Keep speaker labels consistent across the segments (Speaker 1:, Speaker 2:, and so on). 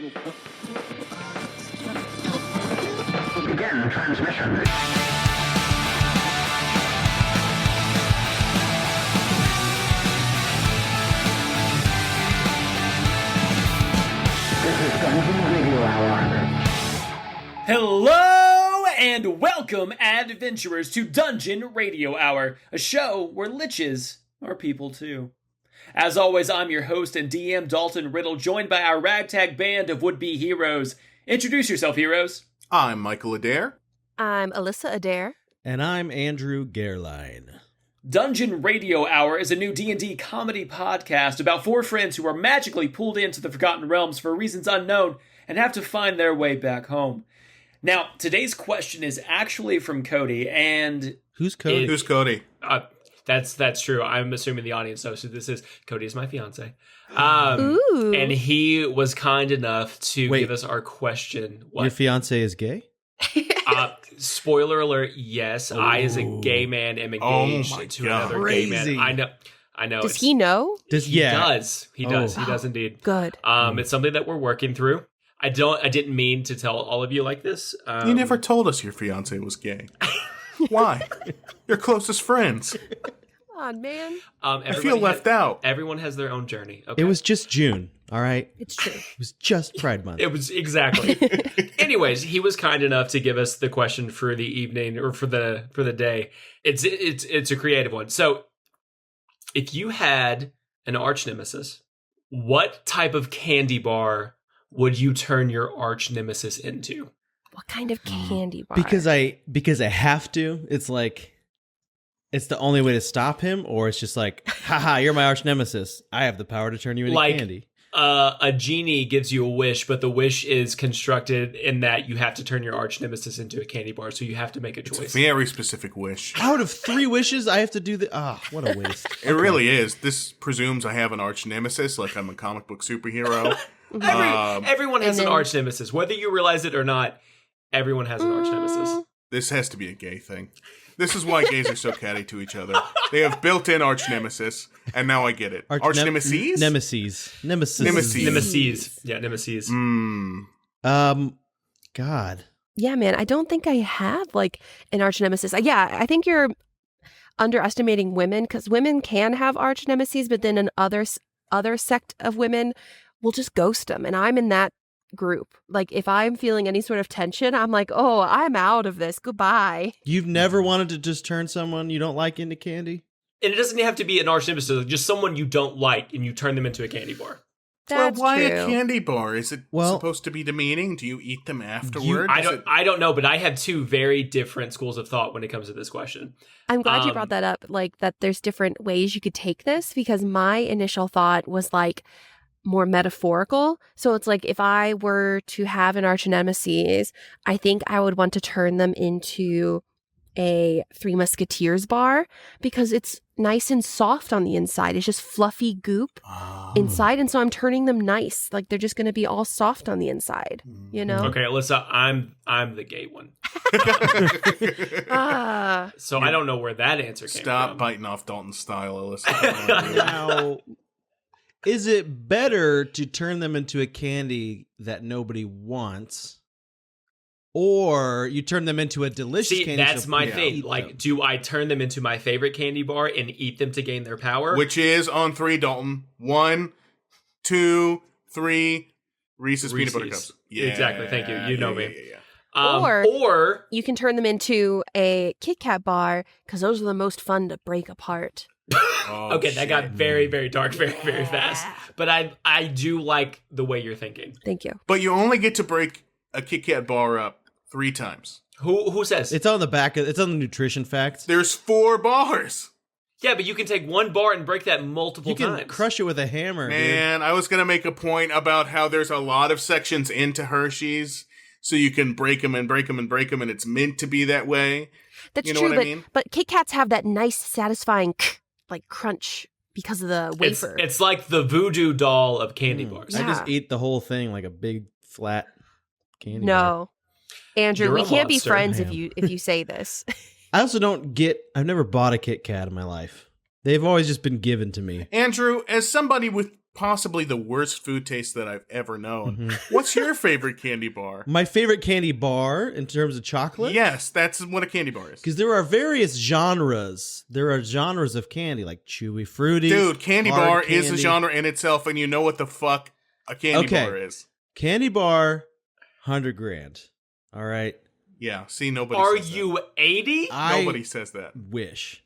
Speaker 1: Begin transmission. This is Dungeon Radio Hour.
Speaker 2: Hello and welcome, adventurers, to Dungeon Radio Hour, a show where liches are people too. As always, I'm your host and DM, Dalton Riddle, joined by our ragtag band of would-be heroes. Introduce yourself, heroes.
Speaker 3: I'm Michael Adair.
Speaker 4: I'm Alissa Adair.
Speaker 5: And I'm Andrew Gerline.
Speaker 2: Dungeon Radio Hour is a new D&D comedy podcast about four friends who are magically pulled into the Forgotten Realms for reasons unknown and have to find their way back home. Now, today's question is actually from Cody, and...
Speaker 5: Who's Cody?
Speaker 3: Who's Cody?
Speaker 2: That's true. I'm assuming the audience knows who this is. Cody is my fiance.
Speaker 4: Ooh.
Speaker 2: And he was kind enough to give us our question.
Speaker 5: Your fiance is gay?
Speaker 2: Spoiler alert, yes. Ooh. I, as a gay man, am engaged to another gay man. I know.
Speaker 4: Does he know?
Speaker 2: He does. He does indeed.
Speaker 4: Good.
Speaker 2: It's something that we're working through. I didn't mean to tell all of you like this.
Speaker 3: You never told us your fiance was gay. Why? Your closest friends.
Speaker 4: Come on, man.
Speaker 3: I feel left out.
Speaker 2: Everyone has their own journey. Okay?
Speaker 5: It was just June, all right?
Speaker 4: It's true.
Speaker 5: It was just Pride Month.
Speaker 2: It was, exactly. Anyways, he was kind enough to give us the question for the evening, or for the day. It's a creative one. So, if you had an arch nemesis, what type of candy bar would you turn your arch nemesis into?
Speaker 4: What kind of candy bar?
Speaker 5: Because I have to. It's like, it's the only way to stop him, or it's just like, haha, you're my arch nemesis. I have the power to turn you into candy.
Speaker 2: A genie gives you a wish, but the wish is constructed in that you have to turn your arch nemesis into a candy bar, so you have to make a choice.
Speaker 3: It's a very specific wish.
Speaker 5: Out of 3 wishes, I have to do the... what a waste.
Speaker 3: It really is. This presumes I have an arch nemesis, like I'm a comic book superhero.
Speaker 2: Everyone has an arch nemesis. Whether you realize it or not, everyone has an arch nemesis.
Speaker 3: This has to be a gay thing. This is why gays are so catty to each other. They have built-in arch nemesis, and now I get it. Arch nemesis?
Speaker 5: Nemesis.
Speaker 2: Yeah, nemesis.
Speaker 5: God.
Speaker 4: Yeah, man. I don't think I have like an arch nemesis. Yeah, I think you're underestimating women, because women can have arch nemesis, but then other sect of women will just ghost them, and I'm in that group. Like, if I'm feeling any sort of tension, I'm like, oh, I'm out of this. Goodbye.
Speaker 5: You've never wanted to just turn someone you don't like into candy?
Speaker 2: And it doesn't have to be an arch nemesis, just someone you don't like, and you turn them into a candy bar.
Speaker 4: That's
Speaker 3: why
Speaker 4: true.
Speaker 3: a candy bar? Is it supposed to be demeaning? Do you eat them afterward?
Speaker 2: I don't know, but I have 2 very different schools of thought when it comes to this question.
Speaker 4: I'm glad you brought that up, like that there's different ways you could take this, because my initial thought was like more metaphorical. So it's like, if I were to have an arch nemesis, I think I would want to turn them into a Three Musketeers bar, because it's nice and soft on the inside. It's just fluffy goop inside, and so I'm turning them nice. Like, they're just going to be all soft on the inside, you know?
Speaker 2: Okay, Alyssa, I'm the gay one. So I don't know where that answer came from.
Speaker 3: Stop biting off Dalton's style, Alyssa.
Speaker 5: Now, is it better to turn them into a candy that nobody wants, or you turn them into a delicious candy?
Speaker 2: That's my thing. Like, do I turn them into my favorite candy bar and eat them to gain their power?
Speaker 3: Which is on 3, Dalton. 1, 2, 3. Reese's peanut butter cups.
Speaker 2: Yeah, exactly. Thank you. You know me.
Speaker 4: Or you can turn them into a Kit Kat bar, because those are the most fun to break apart.
Speaker 2: Okay, that got very, very dark very, very fast. But I do like the way you're thinking.
Speaker 4: Thank you.
Speaker 3: But you only get to break a Kit Kat bar up 3 times.
Speaker 2: Who says?
Speaker 5: It's on the back. It's on the nutrition facts.
Speaker 3: There's 4 bars.
Speaker 2: Yeah, but you can take 1 bar and break that multiple times.
Speaker 5: You can crush it with a hammer,
Speaker 3: Man,
Speaker 5: dude.
Speaker 3: I was going to make a point about how there's a lot of sections into Hershey's, so you can break them and break them and break them, and it's meant to be that way.
Speaker 4: That's
Speaker 3: you know
Speaker 4: true,
Speaker 3: what I mean?
Speaker 4: But Kit Kats have that nice, satisfying like crunch because of the wafer.
Speaker 2: It's like the voodoo doll of candy bars.
Speaker 5: I just eat the whole thing like a big flat candy bar.
Speaker 4: No, Andrew,
Speaker 2: You're
Speaker 4: we
Speaker 2: a
Speaker 4: can't be
Speaker 2: monster.
Speaker 4: friends if you say this.
Speaker 5: I also don't get... I've never bought a Kit Kat in my life. They've always just been given to me.
Speaker 3: Andrew, as somebody with possibly the worst food taste that I've ever known. What's your favorite candy bar?
Speaker 5: My favorite candy bar in terms of chocolate?
Speaker 3: Yes, that's what a candy bar is.
Speaker 5: Because there are various genres. There are genres of candy, like chewy fruity.
Speaker 3: Dude, candy
Speaker 5: hard
Speaker 3: bar
Speaker 5: candy.
Speaker 3: is a genre in itself, and you know what the fuck a candy bar is.
Speaker 5: Candy bar, $100,000. All right.
Speaker 3: Yeah, see, nobody
Speaker 2: Are
Speaker 3: says
Speaker 2: you 80?
Speaker 3: Nobody says that.
Speaker 5: Wish.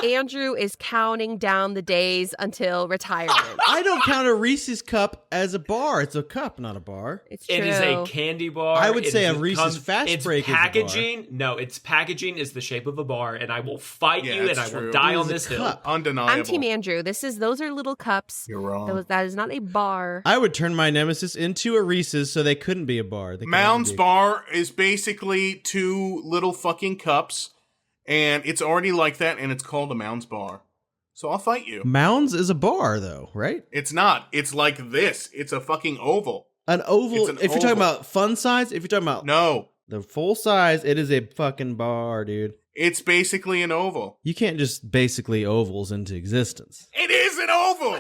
Speaker 4: Andrew is counting down the days until retirement.
Speaker 5: I don't count a Reese's cup as a bar. It's a cup, not a bar.
Speaker 4: It's true.
Speaker 2: It is a candy bar.
Speaker 5: I would
Speaker 2: It
Speaker 5: say
Speaker 2: is
Speaker 5: a Reese's Fast
Speaker 2: its
Speaker 5: Break is a bar.
Speaker 2: packaging. No, its packaging is the shape of a bar, and I will fight
Speaker 3: Yeah,
Speaker 2: you, and
Speaker 3: it's
Speaker 2: I will
Speaker 3: true.
Speaker 2: die
Speaker 5: It
Speaker 2: on
Speaker 5: is a
Speaker 2: this hill.
Speaker 5: cup.
Speaker 3: Undeniable.
Speaker 4: I'm Team Andrew. Those are little cups.
Speaker 3: You're wrong.
Speaker 4: That is not a bar.
Speaker 5: I would turn my nemesis into a Reese's so they couldn't be a bar. They could
Speaker 3: Mound's
Speaker 5: only be a-
Speaker 3: bar is basically 2 little fucking cups, and it's already like that, and it's called a Mound's bar. So I'll fight you.
Speaker 5: Mounds is a bar, though, right?
Speaker 3: It's not. It's like this. It's a fucking oval.
Speaker 5: An oval.
Speaker 3: It's an
Speaker 5: if you're talking
Speaker 3: oval.
Speaker 5: about fun size, if you're talking about
Speaker 3: No,
Speaker 5: the full size, it is a fucking bar, dude.
Speaker 3: it's basically an oval.
Speaker 5: You can't just basically ovals into existence.
Speaker 3: It is an oval.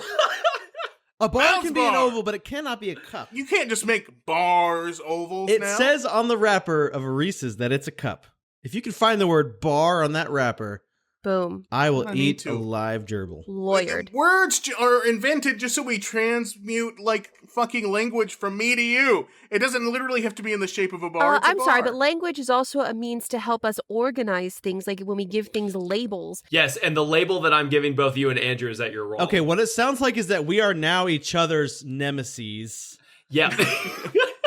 Speaker 5: A bar
Speaker 3: Mound's
Speaker 5: can be an
Speaker 3: bar.
Speaker 5: oval, but it cannot be a cup.
Speaker 3: You can't just make bars ovals
Speaker 5: It
Speaker 3: now.
Speaker 5: says on the wrapper of a Reese's that it's a cup. If you can find the word bar on that wrapper,
Speaker 4: Boom.
Speaker 5: I will
Speaker 3: I need
Speaker 5: eat
Speaker 3: to.
Speaker 5: a live gerbil.
Speaker 4: Lawyered.
Speaker 3: Words are invented just so we transmute like fucking language from me to you. It doesn't literally have to be in the shape of a bar. It's a
Speaker 4: I'm sorry,
Speaker 3: bar.
Speaker 4: but language is also a means to help us organize things, like when we give things labels.
Speaker 2: Yes, and the label that I'm giving both you and Andrew is that you're wrong.
Speaker 5: Okay, what it sounds like is that we are now each other's nemesis.
Speaker 2: Yeah.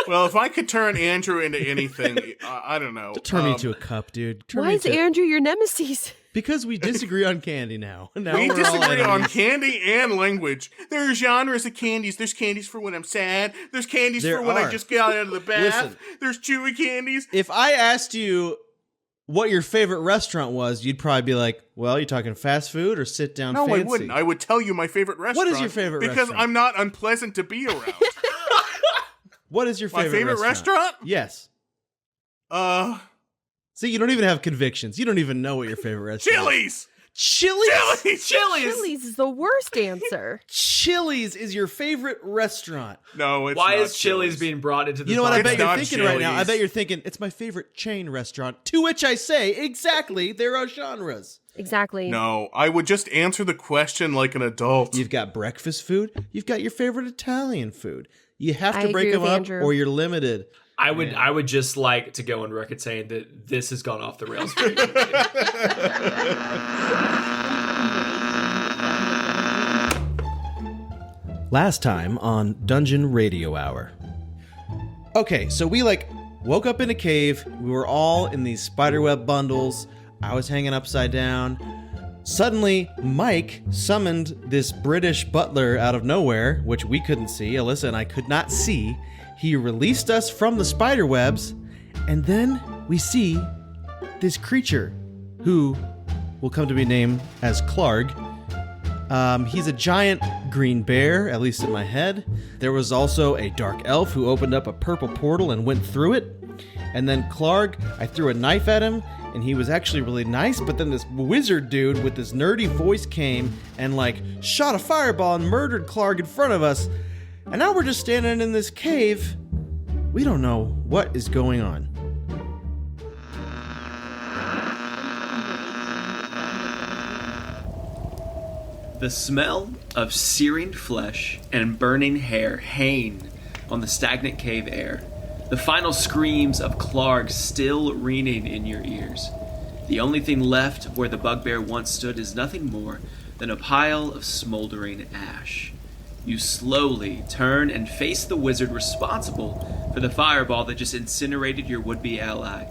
Speaker 3: Well, if I could turn Andrew into anything, I don't know.
Speaker 5: Turn me into a cup, dude. Turn
Speaker 4: Why
Speaker 5: me
Speaker 4: is
Speaker 5: into-
Speaker 4: Andrew your nemesis?
Speaker 5: Because we disagree on candy now. Now
Speaker 3: We
Speaker 5: we're all
Speaker 3: disagree on
Speaker 5: enemies.
Speaker 3: candy and language. There are genres of candies. There's candies for when I'm sad. There's candies
Speaker 5: There
Speaker 3: for when I
Speaker 5: are.
Speaker 3: just got out of the bath.
Speaker 5: Listen.
Speaker 3: There's chewy candies.
Speaker 5: If I asked you what your favorite restaurant was, you'd probably be like, well, you talking fast food or sit down
Speaker 3: No,
Speaker 5: fancy?
Speaker 3: I wouldn't. I would tell you my favorite restaurant.
Speaker 5: What is your favorite
Speaker 3: because
Speaker 5: restaurant?
Speaker 3: I'm not unpleasant to be around.
Speaker 5: What is your
Speaker 3: My
Speaker 5: favorite
Speaker 3: favorite restaurant?
Speaker 5: Yes.
Speaker 3: Uh,
Speaker 5: See, you don't even have convictions. You don't even know what your favorite restaurant is.
Speaker 3: Chili's.
Speaker 5: Chili's?
Speaker 4: Chili's is the worst answer.
Speaker 5: Chili's is your favorite restaurant.
Speaker 3: No, it's
Speaker 2: Why
Speaker 3: not
Speaker 2: is Chili's being brought into the
Speaker 5: You know what I
Speaker 3: It's
Speaker 5: bet you're
Speaker 3: not
Speaker 5: thinking right now? I
Speaker 3: Chili's.
Speaker 5: bet you're thinking, it's my favorite chain restaurant. To which I say, exactly, there are genres.
Speaker 4: Exactly.
Speaker 3: No, I would just answer the question like an adult.
Speaker 5: You've got breakfast food. You've got your favorite Italian food. You have
Speaker 4: I
Speaker 5: to break
Speaker 4: agree
Speaker 5: them
Speaker 4: with
Speaker 5: up
Speaker 4: Andrew.
Speaker 5: or you're limited.
Speaker 2: I would just like to go on record saying that this has gone off the rails.
Speaker 5: Last time on Dungeon Radio Hour. Okay, so we woke up in a cave. We were all in these spiderweb bundles. I was hanging upside down. Suddenly, Mike summoned this British butler out of nowhere, which we couldn't see. Alyssa and I could not see. He released us from the spiderwebs, and then we see this creature who will come to be named as Clarg. He's a giant green bear, at least in my head. There was also a dark elf who opened up a purple portal and went through it. And then Clarg, I threw a knife at him, and he was actually really nice, but then this wizard dude with this nerdy voice came and shot a fireball and murdered Clarg in front of us. And now we're just standing in this cave. We don't know what is going on.
Speaker 2: The smell of searing flesh and burning hair hang on the stagnant cave air. The final screams of Clarg still ringing in your ears. The only thing left where the bugbear once stood is nothing more than a pile of smoldering ash. You slowly turn and face the wizard responsible for the fireball that just incinerated your would-be ally.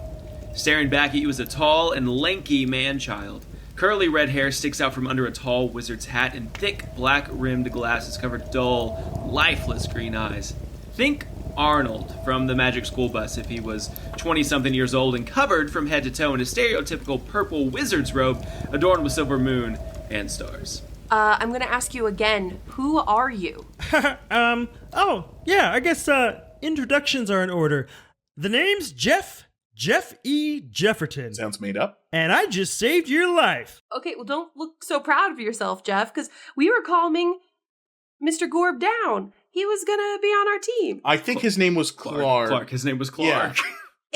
Speaker 2: Staring back at you is a tall and lanky man-child. Curly red hair sticks out from under a tall wizard's hat, and thick black-rimmed glasses cover dull, lifeless green eyes. Think Arnold from the Magic School Bus if he was 20-something years old and covered from head to toe in a stereotypical purple wizard's robe adorned with silver moon and stars.
Speaker 4: I'm gonna ask you again. Who are you?
Speaker 6: Oh, yeah, I guess, introductions are in order. The name's Jeff Jeff E. Jefferton.
Speaker 3: Sounds made up.
Speaker 6: And I just saved your life.
Speaker 4: Okay, well, don't look so proud of yourself, Jeff, because we were calming Mr. Gorb down. He was gonna be on our team.
Speaker 3: I think his name was Clark.
Speaker 2: His name was Clark.
Speaker 3: Yeah.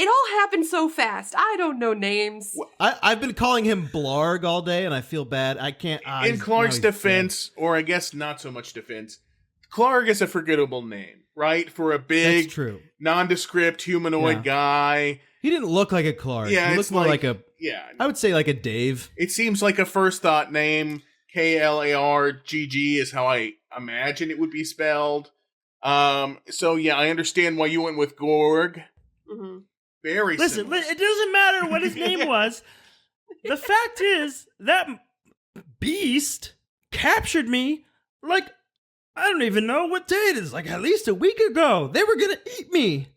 Speaker 4: It all happened so fast. I don't know names.
Speaker 5: I've been calling him Blarg all day, and I feel bad. I can't.
Speaker 3: In Clark's defense, or I guess not so much defense, Clark is a forgettable name, right? For a big,
Speaker 5: That's true.
Speaker 3: nondescript humanoid guy.
Speaker 5: He didn't look like a Clark.
Speaker 3: Yeah,
Speaker 5: he
Speaker 3: it's
Speaker 5: looked more like a.
Speaker 3: Yeah.
Speaker 5: I would say like a Dave.
Speaker 3: It seems like a first thought name. Klargg is how I imagine it would be spelled. So yeah, I understand why you went with Gorg.
Speaker 4: Mm-hmm.
Speaker 3: Very
Speaker 6: Listen,
Speaker 3: similar.
Speaker 6: it doesn't matter what his name was. The fact is, that beast captured me like, I don't even know what day it is, like at least a week ago. They were going to eat me.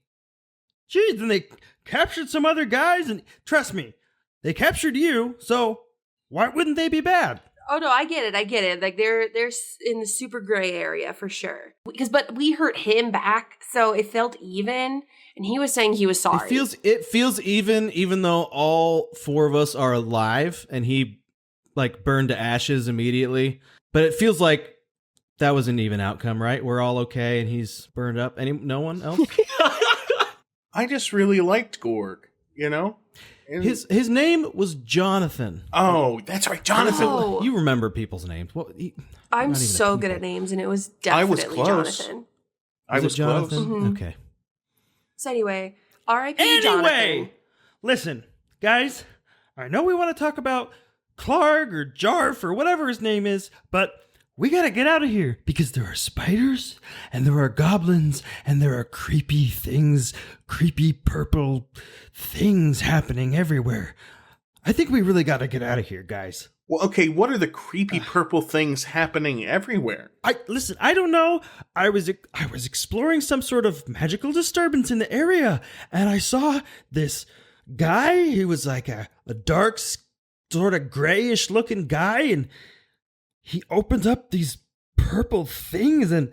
Speaker 6: Geez, then they captured some other guys, and trust me, they captured you, so why wouldn't they be bad?
Speaker 4: Oh no, I get it. Like they're in the super gray area for sure. But we hurt him back, so it felt even. And he was saying he was sorry.
Speaker 5: It feels even though all four of us are alive, and he like burned to ashes immediately. But it feels like that was an even outcome, right? We're all okay, and he's burned up. No one else.
Speaker 3: I just really liked Gorg, you know? And
Speaker 5: His name was Jonathan.
Speaker 3: oh, that's right, Jonathan.
Speaker 4: Oh.
Speaker 5: You remember people's names.
Speaker 4: I'm
Speaker 5: not even
Speaker 4: so
Speaker 5: a
Speaker 4: good
Speaker 5: people.
Speaker 4: at names, and it was
Speaker 3: I was
Speaker 4: definitely
Speaker 3: close.
Speaker 4: Jonathan.
Speaker 3: I was
Speaker 5: Jonathan.
Speaker 3: close.
Speaker 4: Mhm.
Speaker 5: Okay.
Speaker 4: So anyway, R.I.P.
Speaker 6: Anyway,
Speaker 4: Jonathan.
Speaker 6: listen, guys, I know we want to talk about Clark or Jarf or whatever his name is, but we gotta get out of here because there are spiders and there are goblins and there are creepy things, creepy purple things happening everywhere. I think we really gotta get out of here, guys.
Speaker 3: Well, okay, what are the creepy purple things happening everywhere?
Speaker 6: Listen, I don't know. I was exploring some sort of magical disturbance in the area, and I saw this guy. He was like a dark, sort of grayish looking guy, and he opened up these purple things and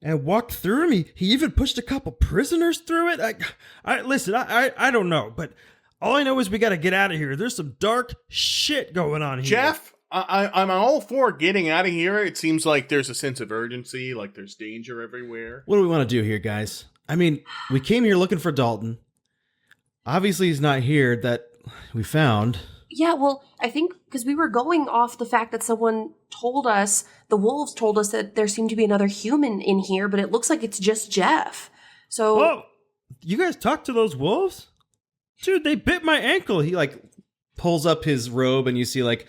Speaker 6: walked through them. He even pushed a couple prisoners through it. I don't know, but all I know is we got to get out of here. There's some dark shit going on here.
Speaker 3: Jeff, I'm all for getting out of here. It seems like there's a sense of urgency, like there's danger everywhere.
Speaker 5: What do we want to do here, guys? I mean, we came here looking for Dalton. Obviously, he's not here that we found.
Speaker 4: Yeah, well, I think because we were going off the fact that someone told us, the wolves told us that there seemed to be another human in here, but it looks like it's just Jeff. So,
Speaker 6: Whoa, you guys talked to those wolves? Dude, they bit my ankle.
Speaker 5: He like pulls up his robe, and you see like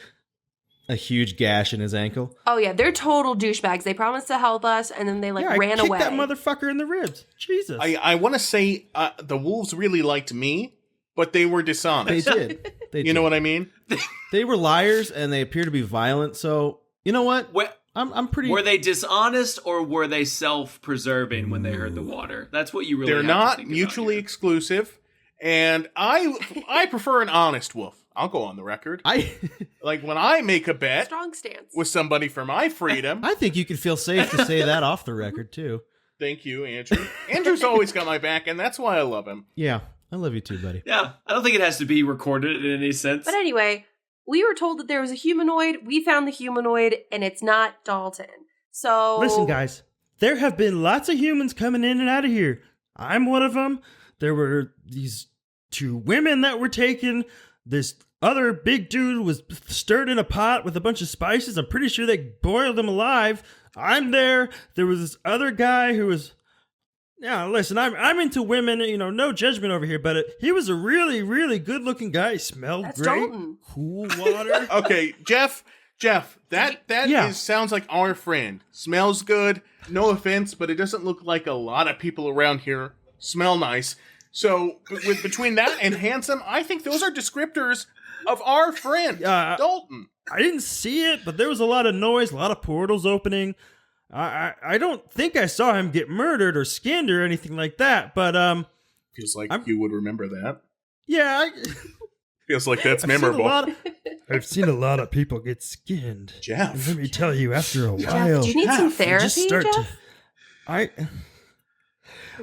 Speaker 5: a huge gash in his ankle.
Speaker 4: oh yeah, they're total douchebags. They promised to help us, and then they
Speaker 6: I
Speaker 4: ran
Speaker 6: kicked
Speaker 4: away.
Speaker 6: that motherfucker in the ribs. Jesus.
Speaker 3: I want to say the wolves really liked me, but they were
Speaker 5: They
Speaker 3: dishonest.
Speaker 5: did.
Speaker 3: You know what I mean?
Speaker 5: They were liars, and they appear to be violent. So you know what?
Speaker 2: What?
Speaker 5: I'm pretty.
Speaker 2: Were they dishonest or were they self-preserving when they heard the water? That's what you really
Speaker 3: They're
Speaker 2: have to
Speaker 3: not
Speaker 2: think about
Speaker 3: mutually
Speaker 2: here.
Speaker 3: exclusive, and I prefer an honest wolf. I'll go on the record. Like when I make a bet
Speaker 4: Strong stance.
Speaker 3: with somebody for my freedom.
Speaker 5: I think you can feel safe to say that off the record too.
Speaker 3: Thank you, Andrew. Andrew's always got my back, and that's why I love him.
Speaker 5: Yeah, I love you too, buddy.
Speaker 2: Yeah, I don't think it has to be recorded in any sense.
Speaker 4: But anyway, we were told that there was a humanoid. We found the humanoid, and it's not Dalton. So
Speaker 6: Listen, guys, there have been lots of humans coming in and out of here. I'm one of them. There were these two women that were taken. This other big dude was stirred in a pot with a bunch of spices. I'm pretty sure they boiled him alive. I'm there. There was this other guy who was... Yeah, listen, I'm into women, you know, no judgment over here, but he was a really, really good-looking guy. He smelled
Speaker 4: That's
Speaker 6: great.
Speaker 4: Dalton.
Speaker 6: Cool water.
Speaker 3: Okay, Jeff, that
Speaker 6: Yeah.
Speaker 3: sounds like our friend. Smells good. No offense, but it doesn't look like a lot of people around here smell nice. So between that and handsome, I think those are descriptors of our friend, Dalton.
Speaker 6: I didn't see it, but there was a lot of noise, a lot of portals opening. I don't think I saw him get murdered or skinned or anything like that, but
Speaker 3: Feels like you would remember that.
Speaker 6: yeah,
Speaker 3: Feels like that's memorable.
Speaker 6: I've seen a lot of people get skinned.
Speaker 3: Jeff.
Speaker 6: And let me tell you, after a
Speaker 4: Jeff,
Speaker 6: while,
Speaker 4: do you need some
Speaker 6: you
Speaker 4: therapy,
Speaker 6: just start
Speaker 4: Jeff?
Speaker 6: to.
Speaker 4: Are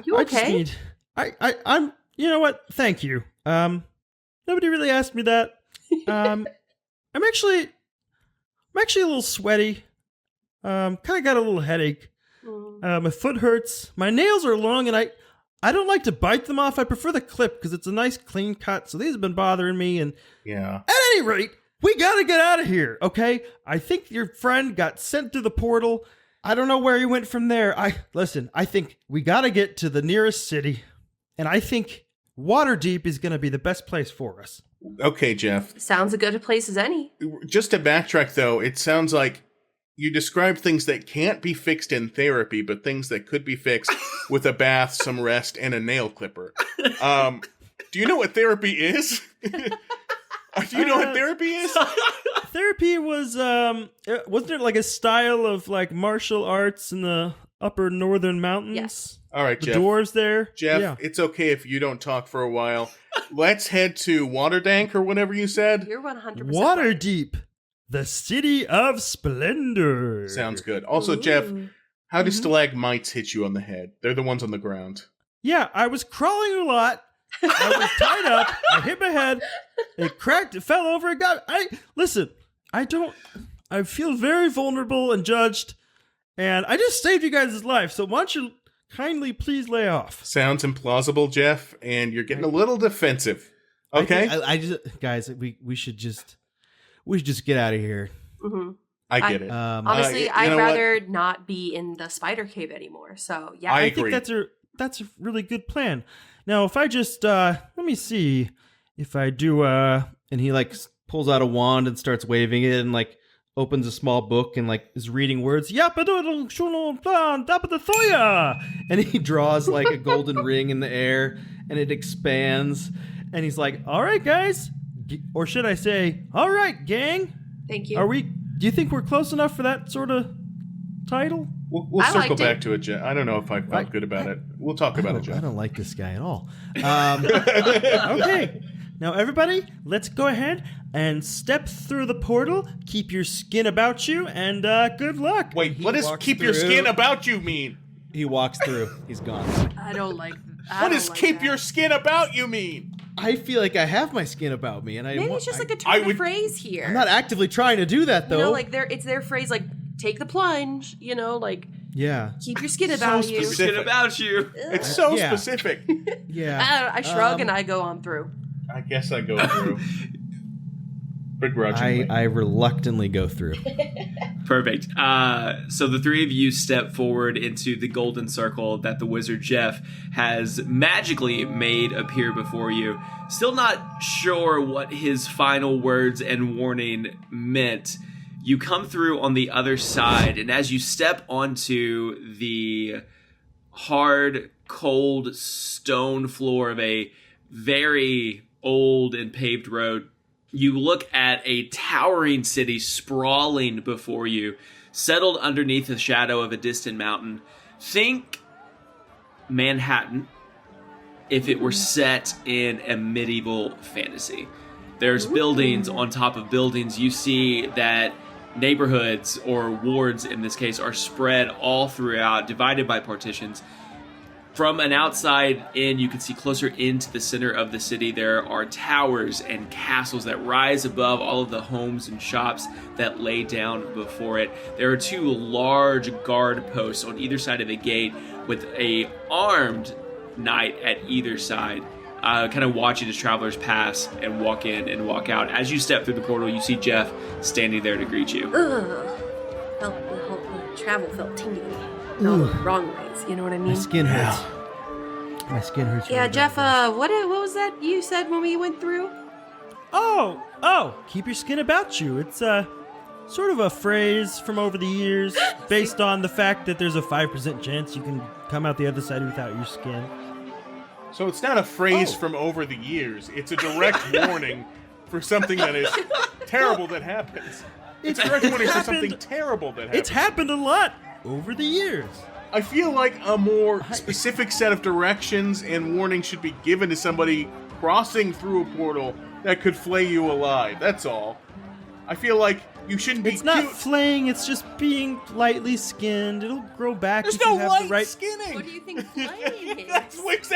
Speaker 4: you
Speaker 6: I just
Speaker 4: okay?
Speaker 6: need. You know what? Thank you. Nobody really asked me that. I'm actually a little sweaty. Kind of got a little headache. My foot hurts. My nails are long, and I don't like to bite them off. I prefer the clip because it's a nice clean cut. So these have been bothering me. And
Speaker 3: Yeah.
Speaker 6: at any rate, we gotta get out of here, okay? I think your friend got sent to the portal. I don't know where he went from there. I think we gotta get to the nearest city, and I think Waterdeep is gonna be the best place for us.
Speaker 3: Okay, Jeff.
Speaker 4: Sounds a good a place as any.
Speaker 3: Just to backtrack, though, it sounds like you described things that can't be fixed in therapy, but things that could be fixed with a bath, some rest, and a nail clipper. Do you know what therapy is? Do you know what therapy is?
Speaker 6: Therapy was, wasn't it like a style of like martial arts in the upper northern mountains?
Speaker 4: Yes.
Speaker 3: All right,
Speaker 6: The
Speaker 3: Jeff.
Speaker 6: dwarves there?
Speaker 3: Jeff,
Speaker 6: Yeah.
Speaker 3: it's okay if you don't talk for a while. Let's head to Waterdank or whatever you said.
Speaker 4: You're 100% right.
Speaker 6: Waterdeep, the city of splendor.
Speaker 3: Sounds good. Also, Jeff, how do
Speaker 6: Mhm.
Speaker 3: stalagmites hit you on the head? They're the ones on the ground.
Speaker 6: Yeah, I was crawling a lot. I was tied up. I hit my head. It cracked. It fell over. Listen, I feel very vulnerable and judged. And I just saved you guys' life. So why don't you kindly please lay off?
Speaker 3: Sounds implausible, Jeff, and you're getting a little defensive. Okay?
Speaker 5: I just, guys, we should just get out of here.
Speaker 4: Mhm.
Speaker 3: I get it.
Speaker 4: Honestly,
Speaker 3: you
Speaker 4: I'd
Speaker 3: know what?
Speaker 4: rather not be in the spider cave anymore. So, yeah.
Speaker 3: I
Speaker 6: I
Speaker 3: agree.
Speaker 6: think that's a really good plan. Now, if I just let me see if I do
Speaker 5: And he like pulls out a wand and starts waving it, and like opens a small book and like is reading words. And he draws like a golden ring in the air, and it expands. And he's like, "All right, guys," or should I say, "All right, gang."
Speaker 4: Thank you.
Speaker 5: Do you think we're close enough for that sort of title?
Speaker 3: We'll
Speaker 4: I
Speaker 3: circle
Speaker 4: liked
Speaker 3: back
Speaker 4: it.
Speaker 3: to it, Jeff. I don't know if I felt good about it. We'll talk about it,
Speaker 5: I
Speaker 3: Jeff.
Speaker 5: don't like this guy at all.
Speaker 6: Okay. Now, everybody, let's go ahead and step through the portal. Keep your skin about you, and good luck.
Speaker 3: Wait,
Speaker 5: He
Speaker 3: what does
Speaker 5: walks
Speaker 3: keep your
Speaker 5: through.
Speaker 3: skin about you mean?
Speaker 5: He walks through. He's gone.
Speaker 4: I don't like
Speaker 3: What does keep your skin about you mean?
Speaker 5: I feel like I have my skin about me, and
Speaker 4: Maybe it's just like a
Speaker 3: I
Speaker 4: turn
Speaker 3: would-
Speaker 4: of phrase here.
Speaker 5: I'm not actively trying to do that though.
Speaker 4: You know, like it's their phrase, like take the plunge. You know, like
Speaker 5: yeah,
Speaker 4: keep your skin about you.
Speaker 3: specific.
Speaker 2: Shit about you.
Speaker 3: It's so
Speaker 5: Yeah.
Speaker 3: specific.
Speaker 5: yeah.
Speaker 4: I shrug and I go on through.
Speaker 3: I guess I go through. Begrudgingly.
Speaker 5: I reluctantly go through.
Speaker 2: Perfect. So the three of you step forward into the golden circle that the wizard Jeff has magically made appear before you. Still not sure what his final words and warning meant. You come through on the other side, and as you step onto the hard, cold stone floor of a very old and paved road, you look at a towering city sprawling before you, settled underneath the shadow of a distant mountain. Think Manhattan if it were set in a medieval fantasy. There's buildings on top of buildings. You see that neighborhoods, or wards in this case, are spread all throughout, divided by partitions. From an outside in, you can see closer into the center of the city, there are towers and castles that rise above all of the homes and shops that lay down before it. There are two large guard posts on either side of the gate with a armed knight at either side, kind of watching as travelers pass and walk in and walk out. As you step through the portal, you see Jeff standing there to greet you.
Speaker 4: Ugh. The travel felt tingly. No, wrong ways. You know what I
Speaker 5: My
Speaker 4: mean?
Speaker 5: skin hurts. My skin hurts.
Speaker 4: Yeah,
Speaker 5: really
Speaker 4: Jeff.
Speaker 5: bad.
Speaker 4: What was that you said when we went through?
Speaker 6: Oh, keep your skin about you. It's sort of a phrase from over the years based on the fact that there's a 5% chance you can come out the other side without your skin.
Speaker 3: So it's not a phrase from over the years. It's a direct warning for something that is terrible that happens. It's a direct warning for something terrible that happens.
Speaker 6: It's happened a lot over the years.
Speaker 3: I feel like a more specific set of directions and warnings should be given to somebody crossing through a portal that could flay you alive. That's all. I feel like You shouldn't be
Speaker 6: It's not
Speaker 3: cute.
Speaker 6: flaying, it's just being lightly skinned. It'll grow back
Speaker 3: There's
Speaker 6: if
Speaker 3: no
Speaker 6: you have
Speaker 3: light
Speaker 6: the right...
Speaker 3: skinning.
Speaker 4: What do you think flaying is?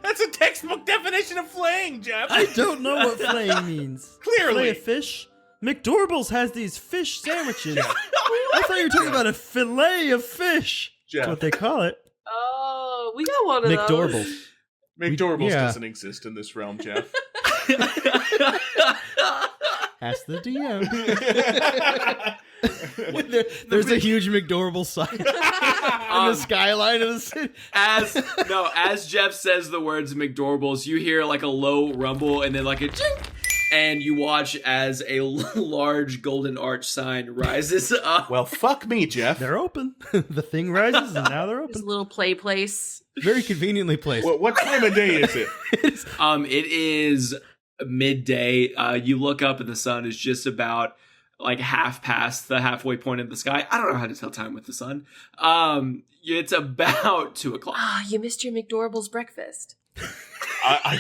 Speaker 3: That's a textbook definition of flaying, Jeff.
Speaker 6: I don't know what flaying means.
Speaker 3: Clearly.
Speaker 6: Flay a fish? McDorble's has these fish sandwiches. I thought you were talking about a fillet of fish.
Speaker 3: Jeff.
Speaker 6: That's what they call it.
Speaker 4: Oh, we got one of those.
Speaker 6: McDorble's.
Speaker 3: McDorble's
Speaker 6: Yeah.
Speaker 3: doesn't exist in this realm, Jeff.
Speaker 5: Ask the DM. There's a huge McDorable sign in the skyline of the city.
Speaker 2: As Jeff says the words McDorbles, you hear like a low rumble and then like a chink, and you watch as a large golden arch sign rises up.
Speaker 3: Well, fuck me, Jeff.
Speaker 6: They're open. The thing rises and now they're
Speaker 4: This
Speaker 6: open.
Speaker 4: little play place.
Speaker 5: Very conveniently placed.
Speaker 3: What time of day is it?
Speaker 2: It is midday. You look up and the sun is just about like half past the halfway point of the sky. I don't know how to tell time with the sun. It's about 2:00.
Speaker 4: Ah, you missed your McDorble's breakfast.
Speaker 3: I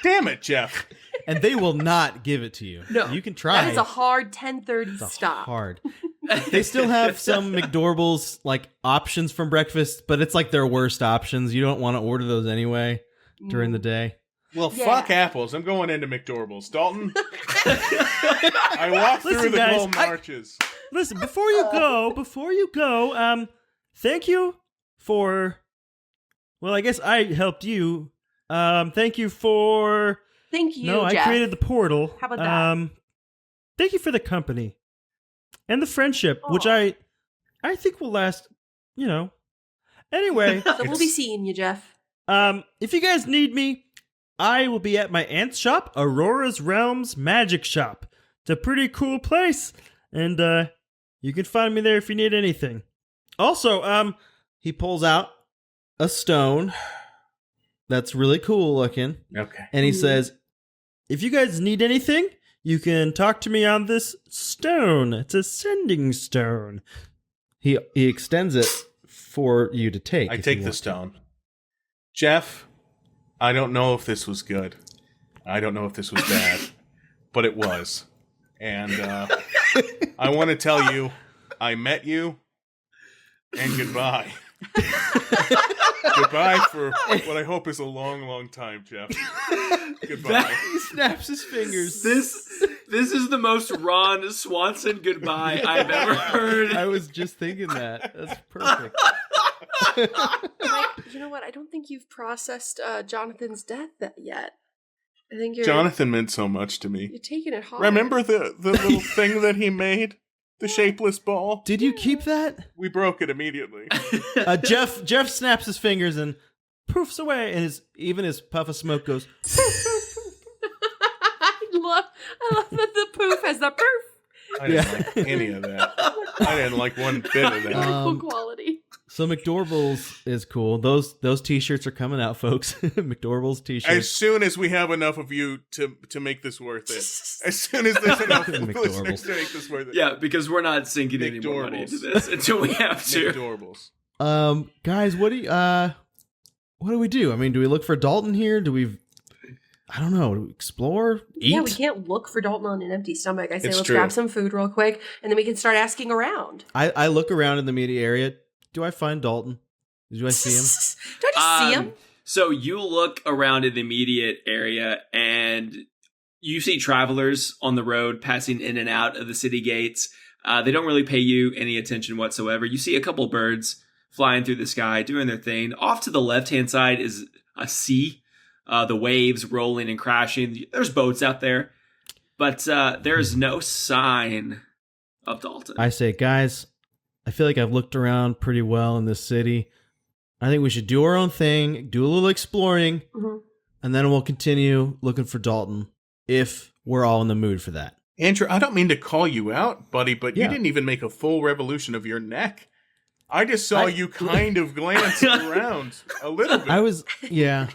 Speaker 3: damn it, Jeff.
Speaker 5: And they will not give it to you.
Speaker 4: No.
Speaker 5: You can try.
Speaker 4: That is a hard 10:30
Speaker 5: It's
Speaker 4: stop.
Speaker 5: hard. They still have some McDorballs like options from breakfast, but it's like their worst options. You don't want to order those anyway during the day.
Speaker 3: Well,
Speaker 4: Yeah.
Speaker 3: fuck apples. I'm going into McDorble's. Dalton, I walked through
Speaker 6: Listen,
Speaker 3: the
Speaker 6: guys,
Speaker 3: golden arches.
Speaker 6: Listen, before you go, thank you for... Well, I guess I helped you. Thank you for...
Speaker 4: Thank you,
Speaker 6: No,
Speaker 4: Jeff.
Speaker 6: I created the portal.
Speaker 4: How about that?
Speaker 6: Thank you for the company. And the friendship, which
Speaker 4: Aw.
Speaker 6: I think will last, Anyway,
Speaker 4: So we'll be seeing you, Jeff.
Speaker 6: if you guys need me, I will be at my aunt's shop, Aurora's Realms Magic Shop. It's a pretty cool place, and you can find me there if you need anything. Also,
Speaker 5: He pulls out a stone that's really cool looking,
Speaker 3: Okay.
Speaker 5: and he says,
Speaker 6: if you guys need anything, you can talk to me on this stone. It's a sending stone.
Speaker 5: he extends it for you to take.
Speaker 3: I
Speaker 5: if
Speaker 3: take
Speaker 5: you
Speaker 3: the
Speaker 5: want to.
Speaker 3: stone. Jeff, I don't know if this was good. I don't know if this was bad, but it was. And I want to tell you, I met you, and goodbye. Goodbye for what I hope is a long, long time, Jeff. Goodbye.
Speaker 5: He snaps his fingers.
Speaker 2: This is the most Ron Swanson goodbye I've ever heard.
Speaker 5: I was just thinking that. That's perfect.
Speaker 4: You know what? I don't think you've processed Jonathan's death yet. I think you're
Speaker 3: Jonathan meant so much to me.
Speaker 4: You're taking it hard.
Speaker 3: Remember the little thing that he made? The shapeless ball?
Speaker 5: Did you keep that?
Speaker 3: We broke it immediately.
Speaker 5: Jeff snaps his fingers and poofs away, and even his puff of smoke goes.
Speaker 4: I love that the poof has the poof.
Speaker 3: I didn't like any of that. I didn't like one bit of that.
Speaker 4: Cool quality.
Speaker 5: So McDorballs is cool. Those t-shirts are coming out, folks. McDorballs t-shirts.
Speaker 3: As soon as we have enough of you to make this worth it. As soon as there's enough
Speaker 5: McDorballs.
Speaker 3: listeners to make this worth it.
Speaker 2: Yeah, because we're not sinking any more money into this until we have to.
Speaker 3: McDorballs.
Speaker 5: Guys, what do we do? I mean, do we look for Dalton here? Do we? I don't know. Do we explore? Eat?
Speaker 4: Yeah, we can't look for Dalton on an empty stomach. I say
Speaker 3: It's
Speaker 4: let's
Speaker 3: true.
Speaker 4: grab some food real quick, and then we can start asking around.
Speaker 5: I look around in the immediate area. Do I find Dalton? Do I see him?
Speaker 4: Do I just see him?
Speaker 2: So you look around in the immediate area and you see travelers on the road passing in and out of the city gates. They don't really pay you any attention whatsoever. You see a couple birds flying through the sky, doing their thing. Off to the left-hand side is a sea, the waves rolling and crashing. There's boats out there, but there's no sign of Dalton.
Speaker 5: I say, guys, I feel like I've looked around pretty well in this city. I think we should do our own thing, do a little exploring,
Speaker 4: Mhm.
Speaker 5: and then we'll continue looking for Dalton if we're all in the mood for that.
Speaker 3: Andrew, I don't mean to call you out, buddy, but
Speaker 5: Yeah.
Speaker 3: you didn't even make a full revolution of your neck. I just saw you kind of glance around a little bit.
Speaker 5: Yeah.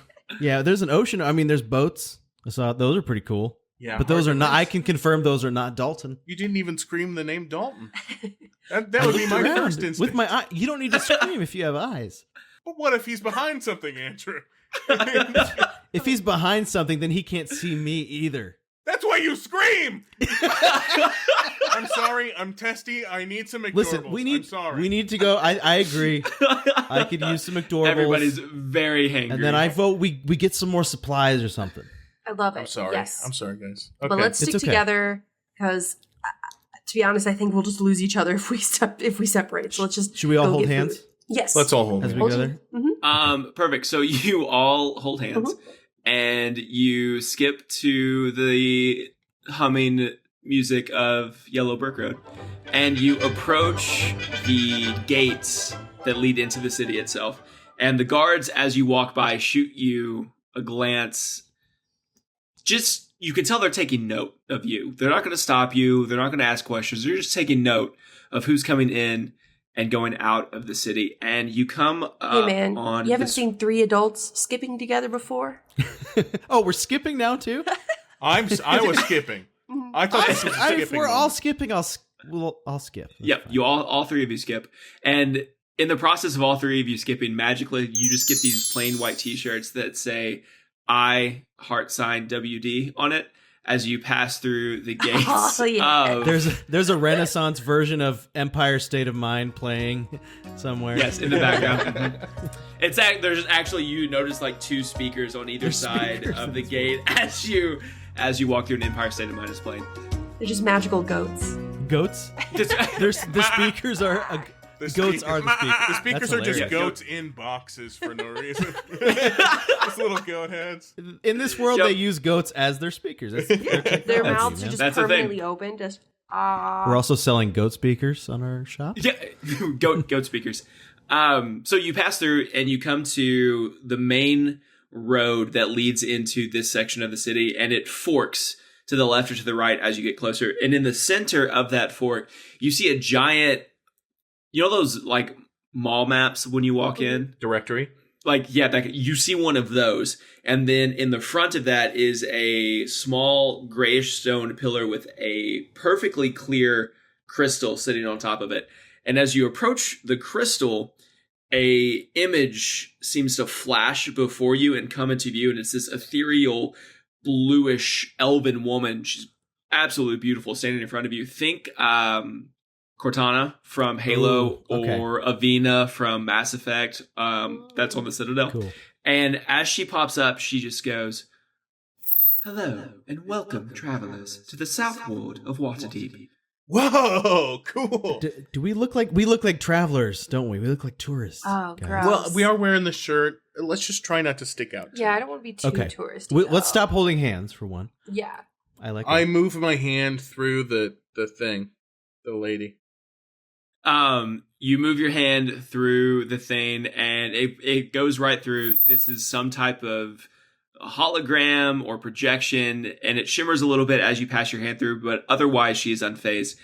Speaker 5: There's an ocean. I mean, there's boats. I saw those are pretty cool.
Speaker 3: Yeah,
Speaker 5: But those
Speaker 3: hard
Speaker 5: are
Speaker 3: to
Speaker 5: not. I
Speaker 3: miss.
Speaker 5: can confirm those are not Dalton.
Speaker 3: You didn't even scream the name Dalton. That
Speaker 5: I
Speaker 3: would be
Speaker 5: looked
Speaker 3: my
Speaker 5: around
Speaker 3: first instinct.
Speaker 5: with my eye. You don't need to scream if you have eyes.
Speaker 3: But what if he's behind something, Andrew?
Speaker 5: If he's behind something, then he can't see me either.
Speaker 3: That's why you scream! I'm sorry, I'm testy. I need some McDormals.
Speaker 5: Listen,
Speaker 3: I'm sorry.
Speaker 5: we need to go. I agree. I could use some McDormals.
Speaker 2: Everybody's very hangry.
Speaker 5: And then I vote we get some more supplies or something.
Speaker 4: I love it.
Speaker 3: I'm sorry.
Speaker 4: Yes.
Speaker 3: I'm sorry, guys. Okay.
Speaker 4: But let's stick
Speaker 5: It's okay.
Speaker 4: together because, to be honest, I think we'll just lose each other if we separate. So let's just.
Speaker 5: Should we all
Speaker 4: go
Speaker 5: hold
Speaker 4: get
Speaker 5: hands?
Speaker 4: food. Yes.
Speaker 3: Let's all hold
Speaker 5: As
Speaker 3: hands.
Speaker 5: we go there?
Speaker 2: Perfect. So you all hold hands and you skip to the humming music of Yellow Brick Road, and you approach the gates that lead into the city itself. And the guards, as you walk by, shoot you a glance. Just, you can tell they're taking note of you. They're not going to stop you. They're not going to ask questions. They're just taking note of who's coming in and going out of the city. And you come
Speaker 4: Hey man,
Speaker 2: on
Speaker 4: you haven't
Speaker 2: this-
Speaker 4: seen three adults skipping together before?
Speaker 5: Oh, we're skipping now too.
Speaker 3: I was skipping. I thought this was a
Speaker 5: If
Speaker 3: skipping
Speaker 5: we're all
Speaker 3: moment.
Speaker 5: skipping, I'll skip. That's
Speaker 2: Yep,
Speaker 5: fine.
Speaker 2: you all three of you skip. And in the process of all three of you skipping, magically, you just get these plain white t-shirts that say I heart sign WD on it as you pass through the gates.
Speaker 4: Oh, yeah.
Speaker 2: of
Speaker 5: There's a Renaissance version of Empire State of Mind playing somewhere.
Speaker 2: yes, in the background. It's there's actually, you notice like two speakers on either
Speaker 5: There's
Speaker 2: side
Speaker 5: speakers.
Speaker 2: of the gate as you walk through an Empire State of Mind is playing.
Speaker 4: They're just magical goats.
Speaker 5: Goats. The speakers are
Speaker 3: The
Speaker 5: goats
Speaker 3: speakers-
Speaker 5: are the speakers.
Speaker 3: The speakers
Speaker 5: That's
Speaker 3: are just
Speaker 5: hilarious.
Speaker 3: goats in boxes for no reason. Just little goat heads.
Speaker 5: In this world,
Speaker 2: Yep.
Speaker 5: they use goats as their speakers. That's their
Speaker 4: Their
Speaker 5: technology,
Speaker 4: mouths are
Speaker 5: man.
Speaker 4: just
Speaker 2: That's the thing.
Speaker 4: permanently open. Just
Speaker 5: We're also selling goat speakers on our shop.
Speaker 2: Yeah, goat speakers. So you pass through and you come to the main road that leads into this section of the city, and it forks to the left or to the right as you get closer. And in the center of that fork, you see a giant, you know those like mall maps when you walk in?
Speaker 3: Directory.
Speaker 2: Like, yeah, you see one of those. And then in the front of that is a small grayish stone pillar with a perfectly clear crystal sitting on top of it. And as you approach the crystal, a image seems to flash before you and come into view. And it's this ethereal, bluish, elven woman. She's absolutely beautiful standing in front of you. Think Cortana from Halo,
Speaker 5: Ooh, okay.
Speaker 2: or Avina from Mass Effect. That's on the Citadel.
Speaker 5: Cool.
Speaker 2: And as she pops up, she just goes, "Hello and welcome, travelers, to the South Ward of Waterdeep."
Speaker 3: Whoa, cool.
Speaker 5: Do we look like travelers, don't we? We look like tourists.
Speaker 4: Oh,
Speaker 5: guys.
Speaker 4: gross.
Speaker 3: Well, we are wearing the shirt. Let's just try not to stick out.
Speaker 4: yeah, I don't want to be too
Speaker 5: Okay.
Speaker 4: touristy.
Speaker 5: Let's
Speaker 4: though.
Speaker 5: stop holding hands for one.
Speaker 4: Yeah.
Speaker 5: I like.
Speaker 3: I
Speaker 5: it.
Speaker 3: move my hand through the thing, the lady.
Speaker 2: You move your hand through the thing, and it goes right through. This is some type of hologram or projection, and it shimmers a little bit as you pass your hand through, but otherwise she is unfazed.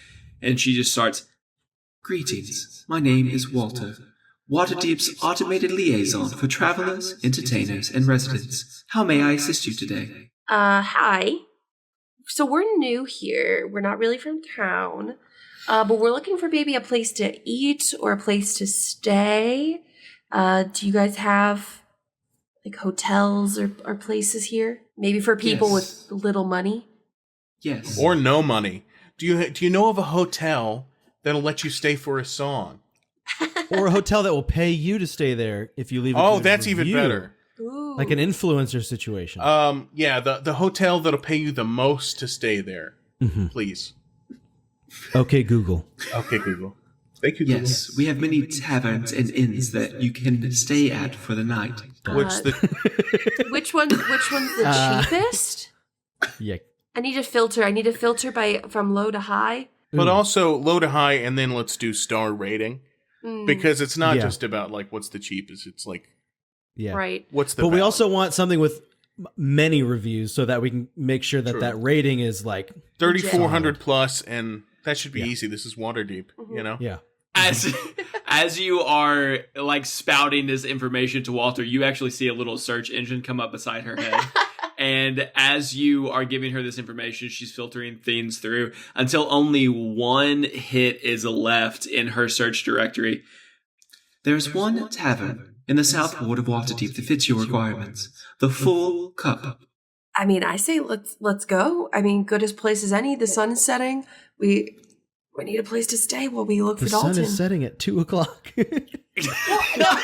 Speaker 2: And she just starts, "Greetings, my name is Walter, Waterdeep's automated liaison for travelers, entertainers, and residents. How may I assist you today?"
Speaker 4: Hi. So we're new here. We're not really from town. But we're looking for maybe a place to eat or a place to stay. Do you guys have like hotels or places here? Maybe for people
Speaker 2: Yes.
Speaker 4: with little money?
Speaker 2: Yes.
Speaker 3: Or no money. Do you know of a hotel that'll let you stay for a song?
Speaker 5: Or a hotel that will pay you to stay there if you leave. A
Speaker 3: Oh,
Speaker 5: good
Speaker 3: that's even
Speaker 5: review.
Speaker 3: better.
Speaker 4: Ooh.
Speaker 5: Like an influencer situation.
Speaker 3: Yeah, the hotel that'll pay you the most to stay there.
Speaker 5: Mhm.
Speaker 3: Please.
Speaker 5: Okay, Google.
Speaker 3: Okay, Google. Thank you, Google.
Speaker 2: Yes, we have many taverns and inns that you can stay at for the night.
Speaker 3: What's the
Speaker 4: Which one's the cheapest?
Speaker 5: Yeah.
Speaker 4: I need a filter. I need a filter from low to high.
Speaker 3: But also low to high, and then let's do star rating, because it's not
Speaker 5: Yeah.
Speaker 3: just about like what's the cheapest. It's like
Speaker 5: Yeah.
Speaker 4: Right.
Speaker 3: what's the.
Speaker 5: But we
Speaker 3: value.
Speaker 5: also want something with many reviews so that we can make sure that
Speaker 3: True.
Speaker 5: that rating is like
Speaker 3: 3,400 plus, and that should be
Speaker 5: Yeah.
Speaker 3: easy. This is Waterdeep, you know.
Speaker 5: yeah.
Speaker 2: As you are like spouting this information to Walter, you actually see a little search engine come up beside her head. And as you are giving her this information, she's filtering things through until only one hit is left in her search directory. There's one tavern in the South Ward of Waterdeep that fits your requirements. The Full Cup.
Speaker 4: I mean, I say let's go. I mean, good as place as any. The sun is setting. We need a place to stay while we look
Speaker 5: The
Speaker 4: for Dalton.
Speaker 5: sun is setting at 2:00.
Speaker 4: Well, no,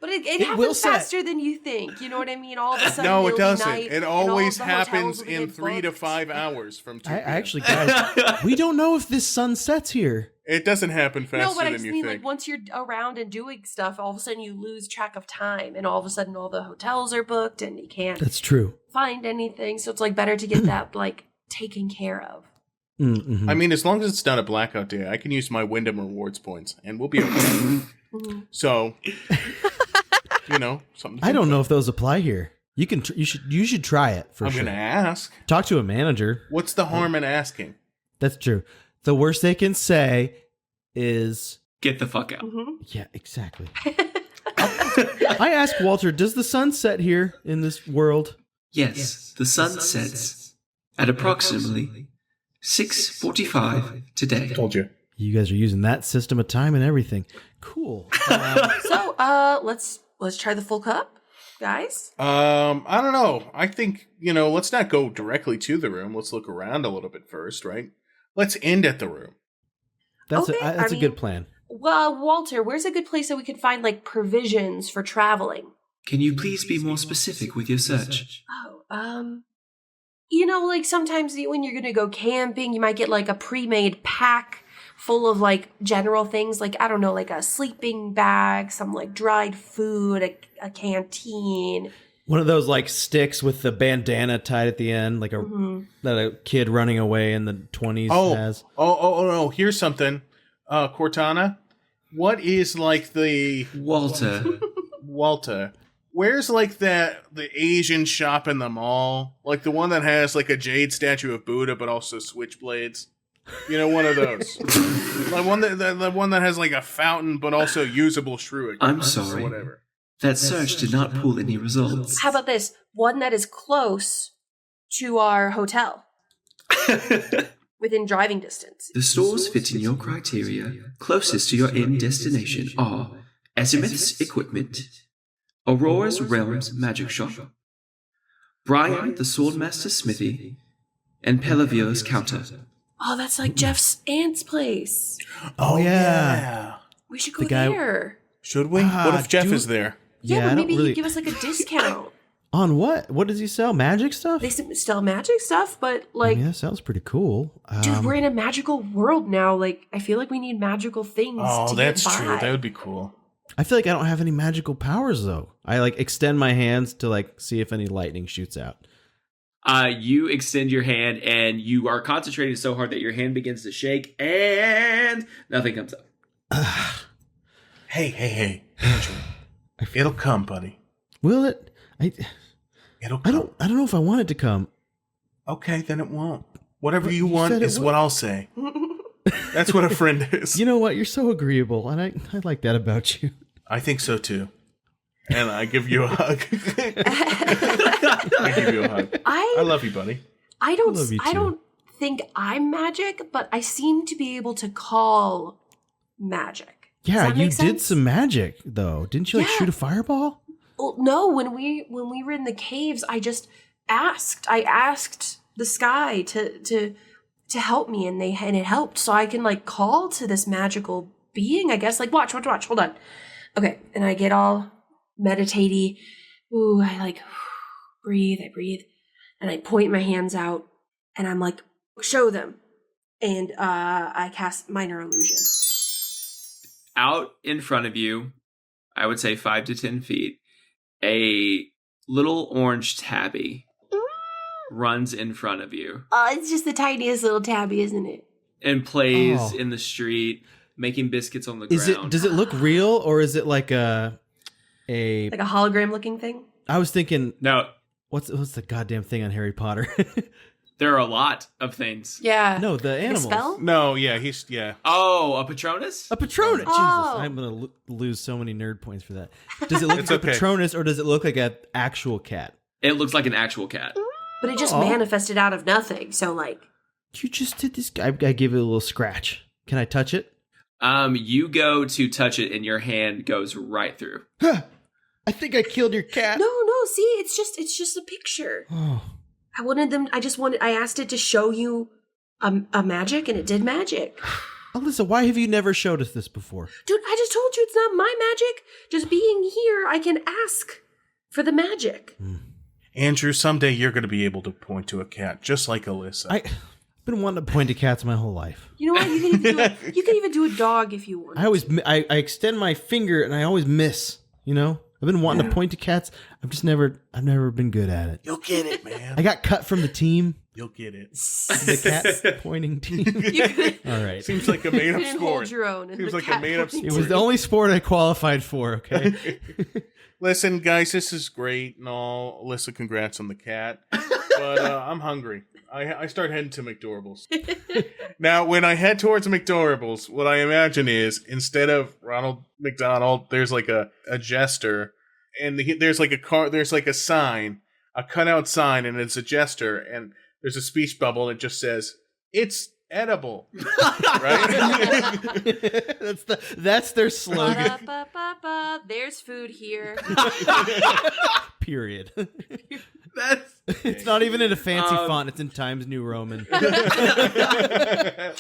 Speaker 4: but it
Speaker 5: will
Speaker 4: happens
Speaker 5: set.
Speaker 4: faster than you think. You know what I mean? All of a sudden,
Speaker 3: No,
Speaker 4: it'll
Speaker 3: it
Speaker 4: be
Speaker 3: doesn't.
Speaker 4: night,
Speaker 3: It
Speaker 4: and all of
Speaker 3: always
Speaker 4: the hotels
Speaker 3: happens
Speaker 4: will be
Speaker 3: in 3 to
Speaker 4: booked.
Speaker 3: 5 hours from 2
Speaker 5: I
Speaker 3: p.m.
Speaker 5: actually, guys, we don't know if this sun sets here.
Speaker 3: It doesn't happen faster
Speaker 4: No, but I
Speaker 3: than
Speaker 4: just
Speaker 3: you
Speaker 4: mean
Speaker 3: think.
Speaker 4: like once you're around and doing stuff, all of a sudden you lose track of time, and all of a sudden all the hotels are booked, and you can't
Speaker 5: That's true.
Speaker 4: find anything. So it's like better to get that like taken care of.
Speaker 5: Mm-hmm.
Speaker 3: I mean, as long as it's not a blackout day, I can use my Wyndham rewards points, and we'll be okay. So, something.
Speaker 5: I don't know if those apply here. You can. You should try it for
Speaker 3: I'm
Speaker 5: sure.
Speaker 3: gonna ask.
Speaker 5: Talk to a manager.
Speaker 3: What's the harm in asking?
Speaker 5: That's true. The worst they can say is,
Speaker 2: Get the fuck out.
Speaker 5: yeah, exactly. I asked Walter, does the sun set here in this world?
Speaker 7: Yes, the sun sets at approximately 6:45 today.
Speaker 3: Told you.
Speaker 5: You guys are using that system of time and everything. Cool.
Speaker 4: So let's try the full cup, guys.
Speaker 3: I don't know. I think let's not go directly to the room. Let's look around a little bit first, right? Let's end at the room.
Speaker 5: That's
Speaker 4: Okay,
Speaker 5: a
Speaker 4: I mean-
Speaker 5: good plan.
Speaker 4: Well, Walter, where's a good place that we could find like provisions for traveling?
Speaker 7: Can you please be more specific with your search?
Speaker 4: Oh, like sometimes when you're gonna go camping, you might get like a pre-made pack full of like general things, like I don't know, like a sleeping bag, some like dried food, a canteen.
Speaker 5: One of those like sticks with the bandana tied at the end, like that a kid running away in the 20s has.
Speaker 3: Oh, here's something. Cortana, what is like the
Speaker 7: Walter,
Speaker 3: where's like the Asian shop in the mall? Like the one that has like a jade statue of Buddha but also switchblades? One of those. The one that has like a fountain but also usable shrew.
Speaker 7: I'm sorry.
Speaker 3: Or whatever.
Speaker 7: that search did not pull any results.
Speaker 4: How about this? One that is close to our hotel. Within driving distance.
Speaker 7: The stores fitting your criteria closest to your end destination are Azimuth's Equipment, Aurora's Realms Magic Shop, Brian the Swordmaster's Smithy, and Pelavia's Counter.
Speaker 4: Oh, that's like Jeff's aunt's place.
Speaker 3: Oh,
Speaker 5: yeah.
Speaker 4: We should go
Speaker 5: The guy-
Speaker 4: there.
Speaker 3: Should we? What if Jeff is there?
Speaker 4: Yeah,
Speaker 5: I
Speaker 4: but
Speaker 5: don't
Speaker 4: maybe
Speaker 5: really-
Speaker 4: he'd give us like a discount.
Speaker 5: On what? What does he sell? Magic stuff?
Speaker 4: They sell magic stuff, but like,
Speaker 5: Yeah, that sounds pretty cool.
Speaker 4: dude, we're in a magical world now. Like, I feel like we need magical things.
Speaker 3: Oh,
Speaker 4: to
Speaker 3: that's
Speaker 4: get by.
Speaker 3: true. That would be cool.
Speaker 5: I feel like I don't have any magical powers though. I like extend my hands to like see if any lightning shoots out.
Speaker 2: You extend your hand and you are concentrating so hard that your hand begins to shake and nothing comes up.
Speaker 3: Hey, Andrew. It'll come, buddy.
Speaker 5: Will it?
Speaker 3: It'll
Speaker 5: I
Speaker 3: come.
Speaker 5: don't know if I want it to come.
Speaker 3: Okay, then it won't. Whatever
Speaker 5: But
Speaker 3: you
Speaker 5: you
Speaker 3: want
Speaker 5: said it
Speaker 3: is
Speaker 5: would.
Speaker 3: what I'll say. That's what a friend is.
Speaker 5: You know what? You're so agreeable, and I like that about you.
Speaker 3: I think so too. And I give you a hug. I give you a hug. I love you, buddy.
Speaker 4: I don't.
Speaker 5: love you
Speaker 4: I
Speaker 5: too.
Speaker 4: don't think I'm magic, but I seem to be able to call magic. Does
Speaker 5: Yeah,
Speaker 4: that
Speaker 5: you
Speaker 4: make
Speaker 5: did
Speaker 4: sense?
Speaker 5: some magic though. Didn't you like
Speaker 4: Yeah.
Speaker 5: shoot a fireball?
Speaker 4: Well, no, when we were in the caves, I just asked. I asked the sky to help me, and it helped. So I can like call to this magical being. I guess like watch. Hold on. Okay, and I get all meditatey. Ooh, I like breathe. I breathe, and I point my hands out, and I'm like, show them, and I cast minor illusion.
Speaker 2: Out in front of you, I would say 5 to 10 feet, a little orange tabby runs in front of you
Speaker 4: It's just the tiniest little tabby, isn't it?
Speaker 2: and plays
Speaker 5: Oh.
Speaker 2: in the street, making biscuits on the
Speaker 5: Is
Speaker 2: ground.
Speaker 5: it? Does it look real, or is it like a?
Speaker 4: Like a hologram looking thing.
Speaker 5: I was thinking,
Speaker 2: No,
Speaker 5: what's the goddamn thing on Harry Potter?
Speaker 2: there are a lot of things.
Speaker 4: Yeah.
Speaker 5: No, the
Speaker 4: Like a
Speaker 5: animals.
Speaker 4: spell?
Speaker 3: No, yeah.
Speaker 2: Oh, a Patronus?
Speaker 5: A Patronus.
Speaker 4: Oh.
Speaker 5: Jesus, I'm gonna lose so many nerd points for that. Does it look
Speaker 3: It's
Speaker 5: like a
Speaker 3: okay.
Speaker 5: Patronus, or does it look like an actual cat?
Speaker 2: It looks like an actual cat.
Speaker 4: But it just
Speaker 5: Aw.
Speaker 4: manifested out of nothing. So like,
Speaker 5: You just did this. I gave it a little scratch. Can I touch it?
Speaker 2: You go to touch it and your hand goes right through.
Speaker 5: Huh. I think I killed your cat.
Speaker 4: no, see, it's just a picture.
Speaker 5: Oh,
Speaker 8: I asked it to show you a magic, and it did magic.
Speaker 5: Alyssa, why have you never showed us this before?
Speaker 8: Dude, I just told you it's not my magic. Just being here, I can ask for the magic.
Speaker 3: Andrew, someday you're going to be able to point to a cat, just like Alyssa.
Speaker 5: I've been wanting to point to cats my whole life.
Speaker 8: You know what? You can even do a dog if you want.
Speaker 5: I extend my finger and I always miss, you know? I've been wanting to point to cats. I've never been good at it.
Speaker 3: You'll get it, man.
Speaker 5: I got cut from the team.
Speaker 3: You'll get it.
Speaker 5: The cat pointing team. All right.
Speaker 3: Seems like a made-up
Speaker 8: You didn't
Speaker 3: sport.
Speaker 8: hold your own.
Speaker 3: Seems like a made-up sport.
Speaker 5: It was the only sport I qualified for, okay?
Speaker 3: Listen, guys, this is great and all. Alyssa, congrats on the cat. But I'm hungry. I start heading to McDorables. Now, when I head towards McDorables, what I imagine is, instead of Ronald McDonald, there's like a jester, and there's like a sign, a cutout sign, and it's a jester, and there's a speech bubble, and it just says, "It's edible." Right?
Speaker 5: That's their slogan.
Speaker 8: Ba-da-ba-ba-ba. There's food here.
Speaker 5: Period.
Speaker 2: It's
Speaker 5: not even in a fancy font. It's in Times New Roman.
Speaker 8: I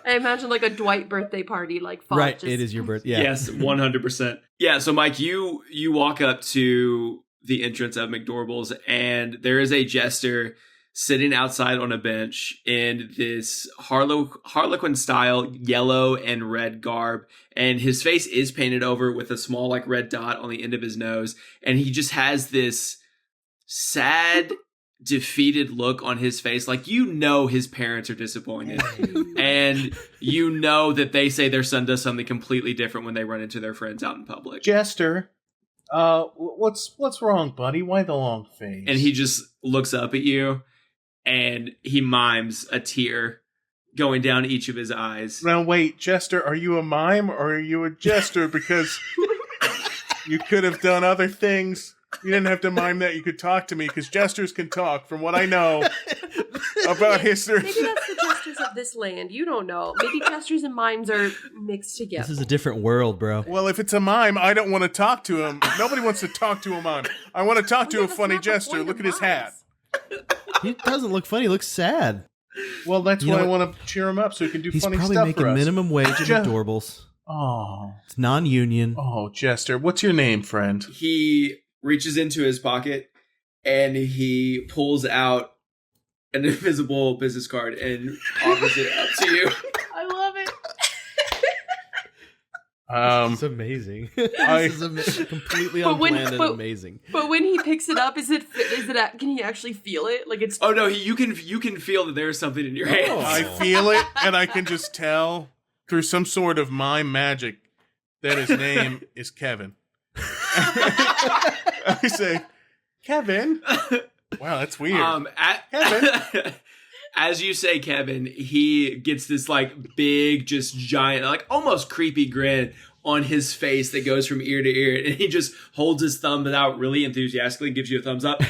Speaker 8: imagine like a Dwight birthday party, like font.
Speaker 5: Right, it is your birthday. Yeah.
Speaker 2: Yes, 100%. Yeah, so Mike, you walk up to the entrance of McDorables, and there is a jester sitting outside on a bench in this Harlequin-style yellow and red garb, and his face is painted over with a small, like, red dot on the end of his nose, and he just has this sad, defeated look on his face, like, you know his parents are disappointed, and you know that they say their son does something completely different when they run into their friends out in public.
Speaker 3: Jester, what's wrong, buddy? Why the long face?
Speaker 2: And he just looks up at you, and he mimes a tear going down each of his eyes.
Speaker 3: Now wait, Jester, are you a mime or are you a jester? Because you could have done other things. You didn't have to mime that. You could talk to me, because jesters can talk, from what I know about history.
Speaker 8: Maybe that's the jesters of this land. You don't know. Maybe jesters and mimes are mixed together.
Speaker 5: This is a different world, bro.
Speaker 3: Well, if it's a mime, I don't want to talk to him. Nobody wants to talk to a mime. I want to talk to a funny jester. Look at his hat.
Speaker 5: He doesn't look funny. He looks sad.
Speaker 3: Well, that's why I want to cheer him up, so he can do
Speaker 5: He's
Speaker 3: funny
Speaker 5: probably
Speaker 3: stuff
Speaker 5: making
Speaker 3: for us.
Speaker 5: minimum wage at Adorables.
Speaker 3: Oh.
Speaker 5: It's non-union.
Speaker 3: Oh, Jester, what's your name, friend?
Speaker 2: He reaches into his pocket and he pulls out an invisible business card and offers it up to you.
Speaker 8: I love it.
Speaker 5: It's amazing. This is completely unplanned and amazing.
Speaker 8: But when he picks it up, can he actually feel it? Like it's
Speaker 2: Oh no, you can feel that there's something in your hands.
Speaker 3: I feel it, and I can just tell through some sort of mime magic that his name is Kevin. I say, Kevin. Wow, that's weird. Kevin.
Speaker 2: As you say, Kevin, he gets this like big, just giant, like almost creepy grin on his face that goes from ear to ear, and he just holds his thumb out really enthusiastically, gives you a thumbs up.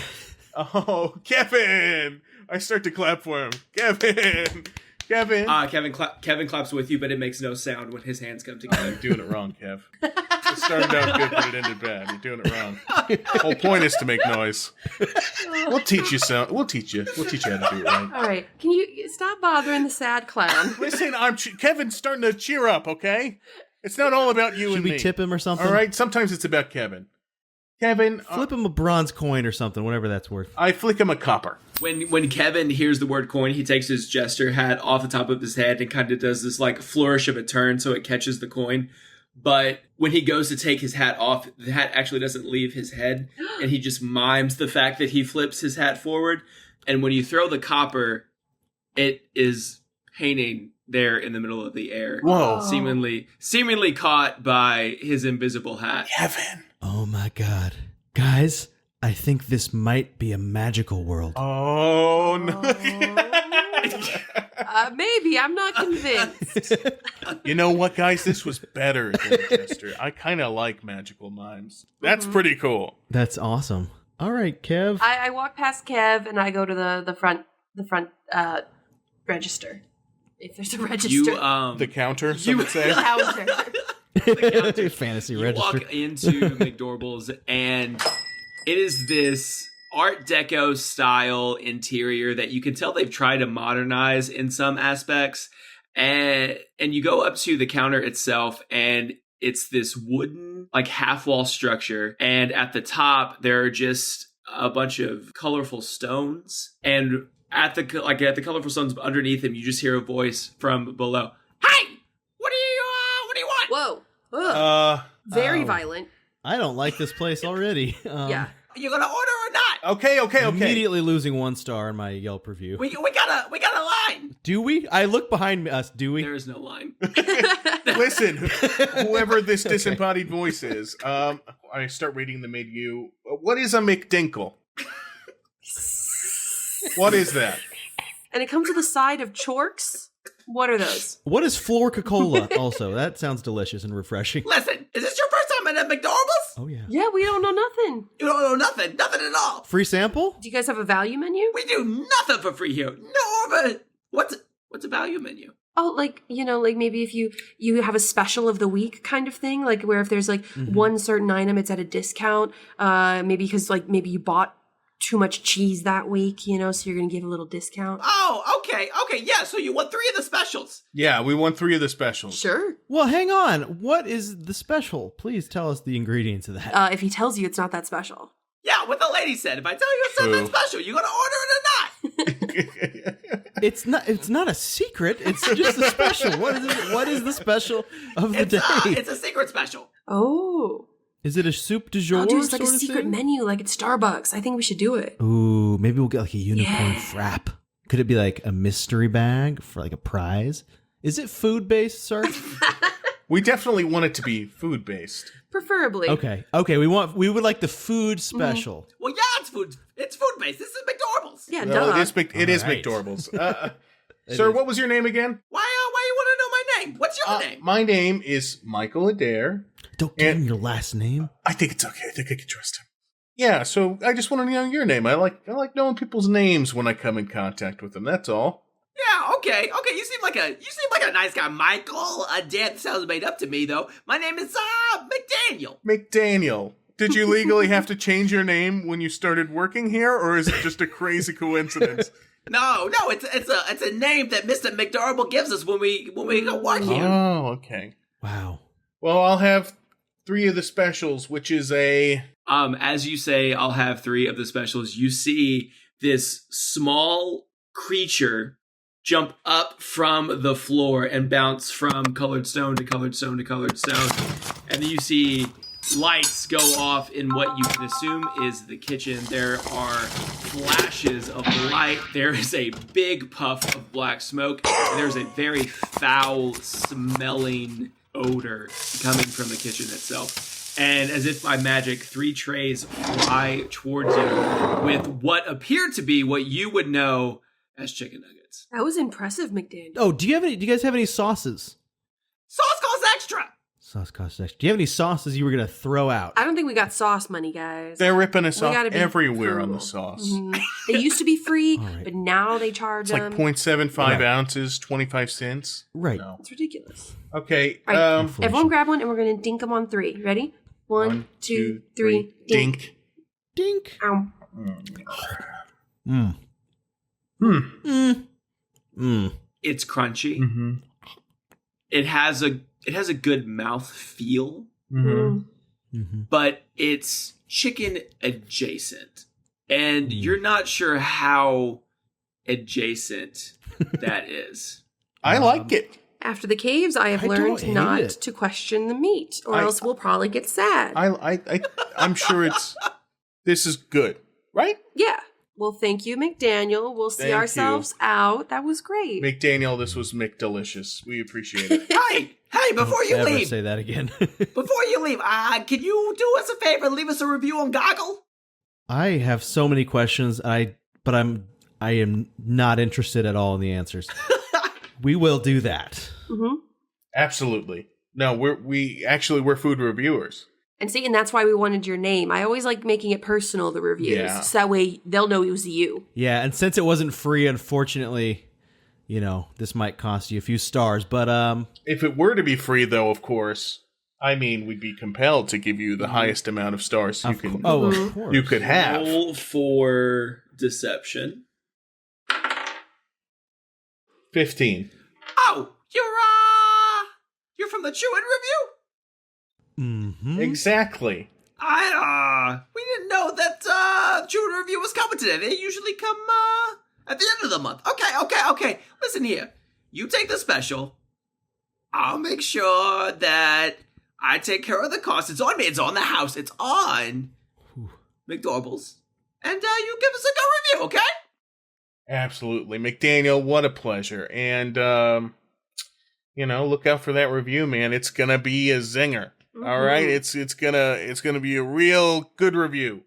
Speaker 3: Oh, Kevin! I start to clap for him. Kevin!
Speaker 2: Kevin claps with you, but it makes no sound when his hands come together.
Speaker 3: You're doing it wrong, Kev. It started out good, but it ended bad. You're doing it wrong. The whole point is to make noise. We'll teach you some. We'll teach you how to do it right.
Speaker 8: all right. Can you stop bothering the sad clown?
Speaker 3: Listen, Kevin's starting to cheer up, okay? It's not all about you and me.
Speaker 5: Should we tip him or something?
Speaker 3: All right, sometimes it's about Kevin. Kevin,
Speaker 5: Flip him a bronze coin or something, whatever that's worth.
Speaker 3: I flick him a copper.
Speaker 2: When Kevin hears the word coin, he takes his jester hat off the top of his head and kind of does this like flourish of a turn so it catches the coin. But when he goes to take his hat off, the hat actually doesn't leave his head, and he just mimes the fact that he flips his hat forward. And when you throw the copper, it is hanging there in the middle of the air.
Speaker 3: Whoa.
Speaker 2: Seemingly caught by his invisible hat.
Speaker 3: Kevin.
Speaker 5: Oh my god. Guys, I think this might be a magical world.
Speaker 3: Oh, no.
Speaker 8: Maybe. I'm not convinced.
Speaker 3: You know what, guys? This was better than Jester. I kind of like magical mimes. That's pretty cool.
Speaker 5: That's awesome. All right, Kev.
Speaker 8: I walk past Kev and I go to the front register. If there's a register.
Speaker 2: You
Speaker 3: The counter, some would say.
Speaker 8: Counter.
Speaker 5: Fantasy
Speaker 2: you
Speaker 5: register.
Speaker 2: walk into McDorables, and it is this Art Deco style interior that you can tell they've tried to modernize in some aspects. And you go up to the counter itself, and it's this wooden, like, half-wall structure. And at the top, there are just a bunch of colorful stones. And at the colorful stones underneath them, you just hear a voice from below. Hey! What do you want?
Speaker 8: Whoa. Very violent.
Speaker 5: I don't like this place already.
Speaker 8: Yeah.
Speaker 2: Are you gonna order or not?
Speaker 3: Okay.
Speaker 5: Immediately losing 1 star in my Yelp review.
Speaker 2: We got a line.
Speaker 5: Do we? I look behind us. Do we?
Speaker 2: There is no line.
Speaker 3: Listen, whoever this disembodied voice is, I start reading the menu. What is a McDinkle? What is that?
Speaker 8: And it comes with a side of chorks. What are those?
Speaker 5: What is Flor-Coca-Cola? Also, that sounds delicious and refreshing.
Speaker 2: Listen, is this your first time at a McDonald's?
Speaker 5: Oh yeah.
Speaker 8: Yeah, we don't know nothing.
Speaker 2: You don't know nothing at all.
Speaker 5: Free sample?
Speaker 8: Do you guys have a value menu?
Speaker 2: We do nothing for free here. No, but what's a value menu?
Speaker 8: Oh, like, like maybe if you have a special of the week kind of thing, like where if there's like one certain item, it's at a discount. Maybe because like maybe you bought too much cheese that week, so you're going to give a little discount.
Speaker 2: Oh, okay, yeah, so you want 3 of the specials.
Speaker 3: Yeah, we want 3 of the specials.
Speaker 8: Sure.
Speaker 5: Well, hang on. What is the special? Please tell us the ingredients of that.
Speaker 8: If he tells you it's not that special.
Speaker 2: Yeah, what the lady said. If I tell you it's something special, you going to order it or not?
Speaker 5: It's not a secret. It's just a special. What is the special of the day?
Speaker 2: It's a secret special.
Speaker 8: Oh.
Speaker 5: Is it a soup du jour?
Speaker 8: I'll do it's like a
Speaker 5: sort of
Speaker 8: secret
Speaker 5: thing?
Speaker 8: menu, like at Starbucks. I think we should do it.
Speaker 5: Ooh, maybe we'll get like a unicorn frap. Could it be like a mystery bag for like a prize? Is it food-based, sir?
Speaker 3: We definitely want it to be food-based.
Speaker 8: Preferably.
Speaker 5: Okay. We would like the food special.
Speaker 2: Well, yeah, it's food-based. This is McDonald's.
Speaker 8: Yeah,
Speaker 3: No,
Speaker 8: duh.
Speaker 3: it is
Speaker 5: All right.
Speaker 3: McDormals. Sir, what was your name again?
Speaker 2: Why you want to know my name? What's your name?
Speaker 3: My name is Michael Adair.
Speaker 5: Don't give him your last name.
Speaker 3: I think it's okay. I think I can trust him. Yeah, so I just want to know your name. I like knowing people's names when I come in contact with them. That's all.
Speaker 2: Yeah, okay. You seem like a nice guy, Michael. That sounds made up to me, though. My name is McDaniel.
Speaker 3: McDaniel. Did you legally have to change your name when you started working here, or is it just a crazy coincidence?
Speaker 2: No, it's a name that Mr. McDarble gives us when we go work here.
Speaker 3: Oh, okay.
Speaker 5: Wow.
Speaker 3: Well, I'll have 3 of the specials, which is a...
Speaker 2: As you say, I'll have 3 of the specials. You see this small creature jump up from the floor and bounce from colored stone to colored stone to colored stone. And then you see lights go off in what you can assume is the kitchen. There are flashes of light. There is a big puff of black smoke. And there's a very foul smelling odor coming from the kitchen itself. And as if by magic, 3 trays fly towards you with what appear to be what you would know as chicken nuggets.
Speaker 8: That was impressive, McDaniel.
Speaker 5: Oh, do you guys have any sauces?
Speaker 2: Sauce costs extra!
Speaker 5: Sauce costs extra. Do you have any sauces you were going to throw out?
Speaker 8: I don't think we got sauce money, guys.
Speaker 3: They're ripping us
Speaker 8: We
Speaker 3: off
Speaker 8: gotta be
Speaker 3: everywhere on the
Speaker 8: frugal.
Speaker 3: sauce.
Speaker 8: Mhm. They used to be free,
Speaker 5: All right.
Speaker 8: but now they charge
Speaker 3: It's like
Speaker 8: them.
Speaker 3: 0.75
Speaker 5: Right.
Speaker 3: ounces, 25 cents.
Speaker 5: Right.
Speaker 3: No.
Speaker 8: It's ridiculous.
Speaker 3: Okay.
Speaker 8: All right.
Speaker 5: Inflation.
Speaker 8: Everyone grab one, and we're going to dink them on 3. Ready? 1, 2, 3, dink.
Speaker 5: Dink.
Speaker 8: Ow.
Speaker 5: Mm. Mm.
Speaker 2: It's crunchy.
Speaker 3: Mm-hmm.
Speaker 2: It has a good mouth feel,
Speaker 3: Mm-hmm.
Speaker 5: Mm-hmm.
Speaker 2: but it's chicken adjacent. And you're not sure how adjacent that is.
Speaker 3: I like it.
Speaker 8: After the caves, I have
Speaker 5: I don't
Speaker 8: learned
Speaker 5: hate
Speaker 8: not
Speaker 5: it.
Speaker 8: to question the meat, or
Speaker 3: I-
Speaker 8: else we'll probably get sad.
Speaker 3: I'm sure this is good, right?
Speaker 8: Yeah. Well, thank you, McDaniel. We'll see
Speaker 3: Thank
Speaker 8: ourselves out. That was great.
Speaker 3: McDaniel, this was McDelicious. We appreciate it.
Speaker 2: Hey, before you
Speaker 5: Never
Speaker 2: leave,
Speaker 5: say that again.
Speaker 2: can you do us a favor and leave us a review on Goggle?
Speaker 5: I have so many questions, but I am not interested at all in the answers. We will do that.
Speaker 8: Mm-hmm.
Speaker 3: Absolutely. No, we're food reviewers.
Speaker 8: And see, and that's why we wanted your name. I always like making it personal, the reviews.
Speaker 3: Yeah.
Speaker 8: So that way they'll know it was you.
Speaker 5: Yeah, and since it wasn't free, unfortunately, this might cost you a few stars. But
Speaker 3: If it were to be free, though, of course, I mean, we'd be compelled to give you the highest amount of stars
Speaker 5: Of course.
Speaker 3: you could have.
Speaker 7: Roll for deception.
Speaker 3: 15.
Speaker 7: Oh, you're from the Chewin Review?
Speaker 5: Mm-hmm.
Speaker 3: Exactly.
Speaker 7: We didn't know that Chewin Review was coming today. They usually come at the end of the month. Okay. Listen here. You take the special. I'll make sure that I take care of the cost. It's on me. It's on the house. It's on McDorbles. And you give us a good review, okay?
Speaker 3: Absolutely. McDaniel, what a pleasure. And, look out for that review, man. It's going to be a zinger. All right? It's gonna be a real good review.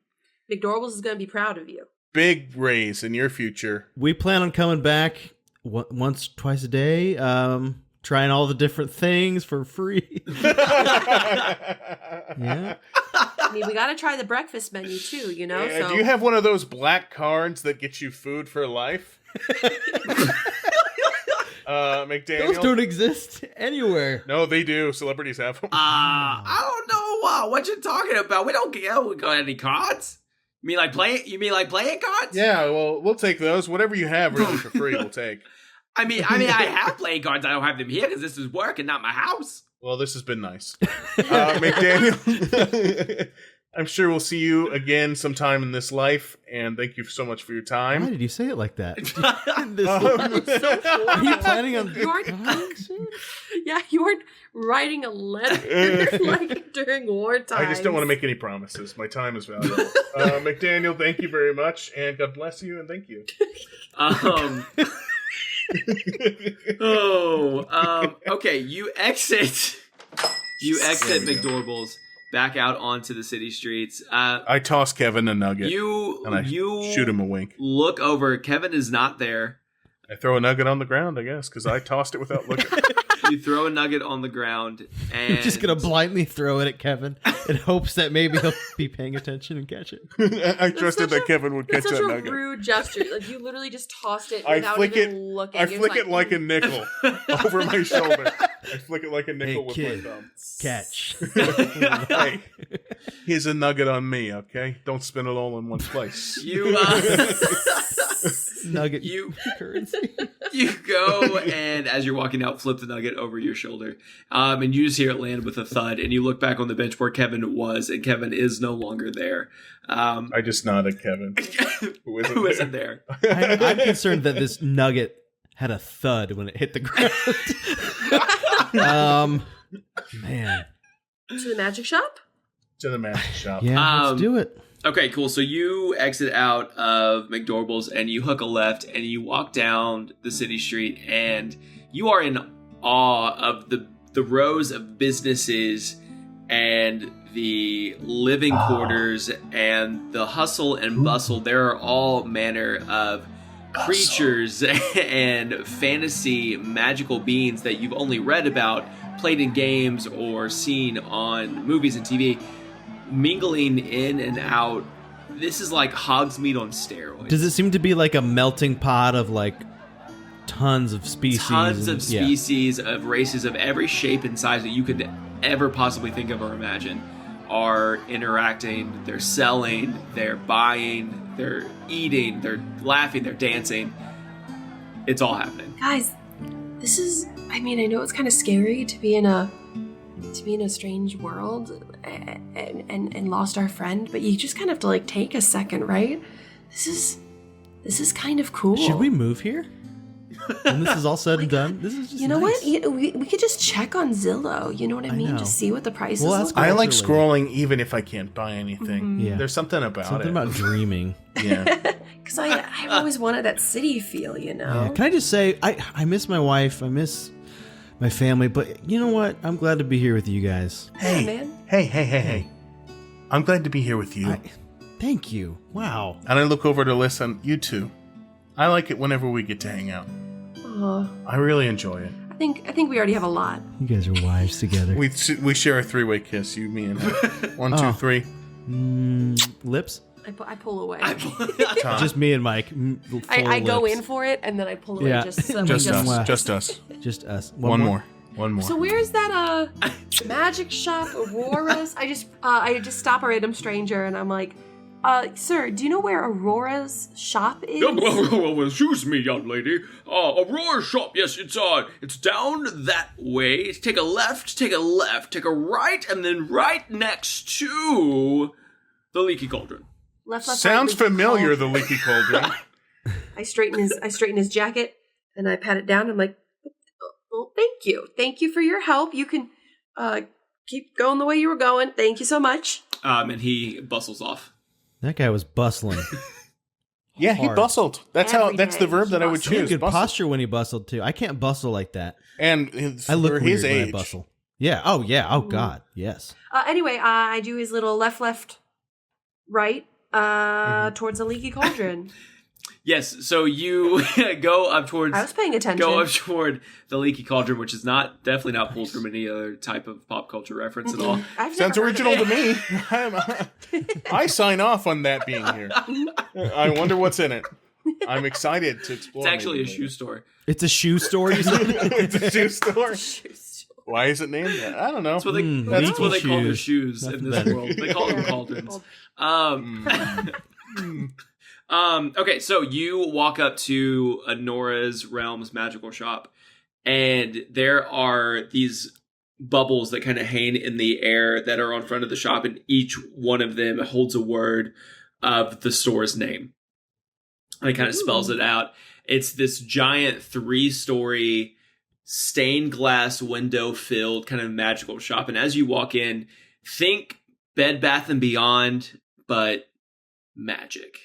Speaker 8: McDorbles is going to be proud of you.
Speaker 3: Big raise in your future.
Speaker 5: We plan on coming back once, twice a day, trying all the different things for free. Yeah.
Speaker 8: I mean, we got to try the breakfast menu too, you know? So
Speaker 3: Do you have one of those black cards that get you food for life? McDaniel?
Speaker 5: Those don't exist anywhere.
Speaker 3: No, they do. Celebrities have them.
Speaker 7: I don't know what you're talking about. We don't got any cards. You mean like playing cards?
Speaker 3: Yeah, well, we'll take those. Whatever you have really for free, we'll take.
Speaker 7: I mean, I have playing cards. I don't have them here because this is work and not my house.
Speaker 3: Well, this has been nice. McDaniel, I'm sure we'll see you again sometime in this life, and thank you so much for your
Speaker 5: Why
Speaker 3: time.
Speaker 5: did you say it like that?
Speaker 8: so
Speaker 5: Are you planning on
Speaker 8: You aren't, yeah, you aren't writing a letter like during wartime.
Speaker 3: I just don't want to make any promises. My time is valuable. McDaniel, thank you very much, and God bless you, and thank you.
Speaker 7: Okay, you exit McDorbles back out onto the city streets.
Speaker 3: I toss Kevin a nugget,
Speaker 7: you
Speaker 3: shoot him a wink.
Speaker 7: Look over. Kevin is not there.
Speaker 3: I throw a nugget on the ground, I guess, because I tossed it without looking.
Speaker 7: You throw a nugget on the ground, and
Speaker 5: You're just gonna blindly throw it at Kevin in hopes that maybe he'll be paying attention and catch it.
Speaker 3: I trusted that Kevin would catch
Speaker 8: It's
Speaker 3: that
Speaker 8: such a
Speaker 3: nugget.
Speaker 8: rude gesture. Like you literally just tossed it
Speaker 3: I
Speaker 8: without
Speaker 3: flick
Speaker 8: even
Speaker 3: it.
Speaker 8: looking.
Speaker 3: I
Speaker 8: You're
Speaker 3: flick it like a nickel over my shoulder. I flick it like a nickel
Speaker 5: Hey,
Speaker 3: with
Speaker 5: kid.
Speaker 3: my thumb.
Speaker 5: Catch.
Speaker 3: Hey, here's a nugget on me, okay? Don't spin it all in one place.
Speaker 7: you
Speaker 5: Nugget
Speaker 7: You-
Speaker 5: currency.
Speaker 7: you go, and as you're walking out, flip the nugget over your shoulder, and you just hear it land with a thud. And you look back on the bench where Kevin was, and Kevin is no longer there.
Speaker 3: I just nodded at Kevin, who isn't
Speaker 7: Who
Speaker 3: there.
Speaker 7: isn't there?
Speaker 5: I'm concerned that this nugget had a thud when it hit the ground. Man.
Speaker 8: to the magic shop.
Speaker 3: To the magic shop.
Speaker 5: Yeah, let's do it.
Speaker 7: Okay, cool. So you exit out of McDorbles and you hook a left and you walk down the city street, and you are in awe of the rows of businesses and the living quarters and the hustle and bustle. There are all manner of creatures and fantasy magical beings that you've only read about, played in games, or seen on movies and TV, mingling in and out. This is like Hogsmeade on steroids.
Speaker 5: Does it seem to be like a melting pot of like tons of species?
Speaker 7: Tons
Speaker 5: and-
Speaker 7: of species of races of every shape and size that you could ever possibly think of or imagine are interacting. They're selling, they're buying, they're eating, they're laughing, they're dancing. It's all happening.
Speaker 8: Guys, this is. I mean, I know it's kind of scary to be in a strange world and lost our friend, but you just kind of have to like take a second, right? This is kind of cool.
Speaker 5: Should we move here? When this is all said and done, this is just
Speaker 8: You know
Speaker 5: nice.
Speaker 8: what? We could just check on Zillow. You know what I mean?
Speaker 5: know.
Speaker 8: Just see what the prices
Speaker 5: Well,
Speaker 8: look
Speaker 5: that's
Speaker 8: like.
Speaker 3: I like
Speaker 5: Culturally.
Speaker 3: scrolling even if I can't buy anything.
Speaker 5: Yeah.
Speaker 3: There's something about
Speaker 5: Something
Speaker 3: it.
Speaker 5: about dreaming.
Speaker 3: Yeah.
Speaker 8: Because I've always wanted that city feel, you know?
Speaker 5: Yeah. Can I just say, I miss my wife. I miss my family. But you know what? I'm glad to be here with you guys.
Speaker 8: Yeah, man.
Speaker 3: Hey. I'm glad to be here with you.
Speaker 5: Thank you. Wow.
Speaker 3: And I look over to listen. You too. I like it whenever we get to hang out. I really enjoy it.
Speaker 8: I think we already have a lot.
Speaker 5: You guys are wives together.
Speaker 3: We share a three-way kiss, you, me, and her. 1, 2, 3.
Speaker 5: Lips?
Speaker 8: I pull away.
Speaker 3: Tom.
Speaker 5: Just me and Mike.
Speaker 8: I go
Speaker 5: lips.
Speaker 8: in for it and then I pull away
Speaker 5: Yeah.
Speaker 8: just so
Speaker 3: Just
Speaker 8: we
Speaker 3: us.
Speaker 5: Wow.
Speaker 3: Just us.
Speaker 5: Just us.
Speaker 3: One more. One more.
Speaker 8: So where's that magic shop, Aurora's? I just stop a random stranger and I'm like, sir, do you know where Aurora's shop is?
Speaker 2: Well, excuse me, young lady. Aurora's shop, yes, it's down that way. Take a left, take a right, and then right next to the Leaky Cauldron.
Speaker 8: Left, right,
Speaker 3: Sounds
Speaker 8: Leaky
Speaker 3: familiar,
Speaker 8: Cauldron.
Speaker 3: the Leaky Cauldron.
Speaker 8: I straighten his jacket and I pat it down. I'm like, well, thank you for your help. You can keep going the way you were going. Thank you so much.
Speaker 2: And he bustles off.
Speaker 5: That guy was bustling.
Speaker 3: Yeah, he
Speaker 5: Hard.
Speaker 3: bustled. That's
Speaker 8: Every
Speaker 3: that's the
Speaker 8: day
Speaker 3: verb
Speaker 8: he
Speaker 3: that I would
Speaker 8: bustled.
Speaker 5: He had
Speaker 3: choose.
Speaker 5: good
Speaker 3: Bustle.
Speaker 5: posture when he bustled too. I can't bustle like that.
Speaker 3: And
Speaker 5: I look
Speaker 3: for
Speaker 5: weird
Speaker 3: his
Speaker 5: when I
Speaker 3: age.
Speaker 5: bustle. Yeah. Oh yeah. Oh god. Yes.
Speaker 8: Anyway, I do his little left, right, towards the Leaky Cauldron.
Speaker 2: Yes, so you go up towards...
Speaker 8: I was paying attention.
Speaker 2: Go up toward the Leaky Cauldron, which is definitely not pulled from any other type of pop culture reference at all.
Speaker 8: I've
Speaker 3: Sounds
Speaker 8: never heard of
Speaker 3: original
Speaker 8: it.
Speaker 3: to me. I sign off on that being here. I wonder what's in it. I'm excited to explore.
Speaker 2: It's actually a
Speaker 3: maybe.
Speaker 2: shoe store.
Speaker 5: It's a shoe store. You said?
Speaker 3: It's a shoe store. Why is it named that? I don't know.
Speaker 2: That's what they,
Speaker 5: Mm,
Speaker 2: that's what they
Speaker 5: leaky
Speaker 2: call their
Speaker 5: shoes.
Speaker 2: shoes in
Speaker 5: Nothing
Speaker 2: this
Speaker 5: better.
Speaker 2: world. They call them cauldrons.
Speaker 3: Mm.
Speaker 2: Okay, so you walk up to Anora's Realms magical shop, and there are these bubbles that kind of hang in the air that are on front of the shop, and each one of them holds a word of the store's name. And it kind of spells it out. It's this giant 3-story stained glass window filled kind of magical shop. And as you walk in, think Bed Bath & Beyond, but magic.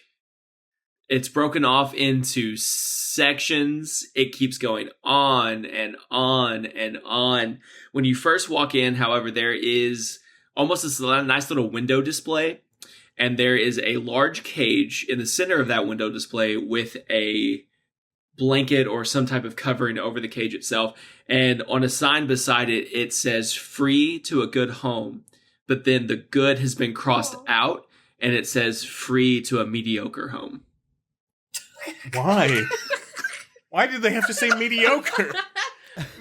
Speaker 2: It's broken off into sections. It keeps going on and on and on. When you first walk in, however, there is almost this nice little window display. And there is a large cage in the center of that window display with a blanket or some type of covering over the cage itself. And on a sign beside it, it says free to a good home. But then the good has been crossed out and it says free to a mediocre home.
Speaker 3: Why? Why did they have to say mediocre?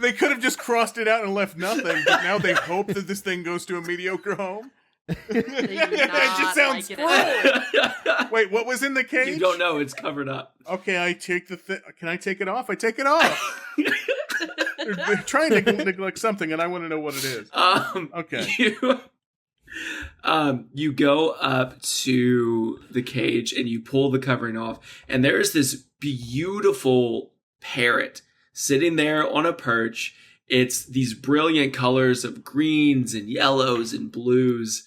Speaker 3: They could have just crossed it out and left nothing, but now they hope that this thing goes to a mediocre home? It just sounds cruel. Wait, what was in the cage?
Speaker 2: You don't know. It's covered up.
Speaker 3: Okay, I take can I take it off? I take it off. They're trying to neglect something, and I want to know what it is. Okay.
Speaker 2: You go up to the cage and you pull the covering off, and there's this beautiful parrot sitting there on a perch. It's these brilliant colors of greens and yellows and blues,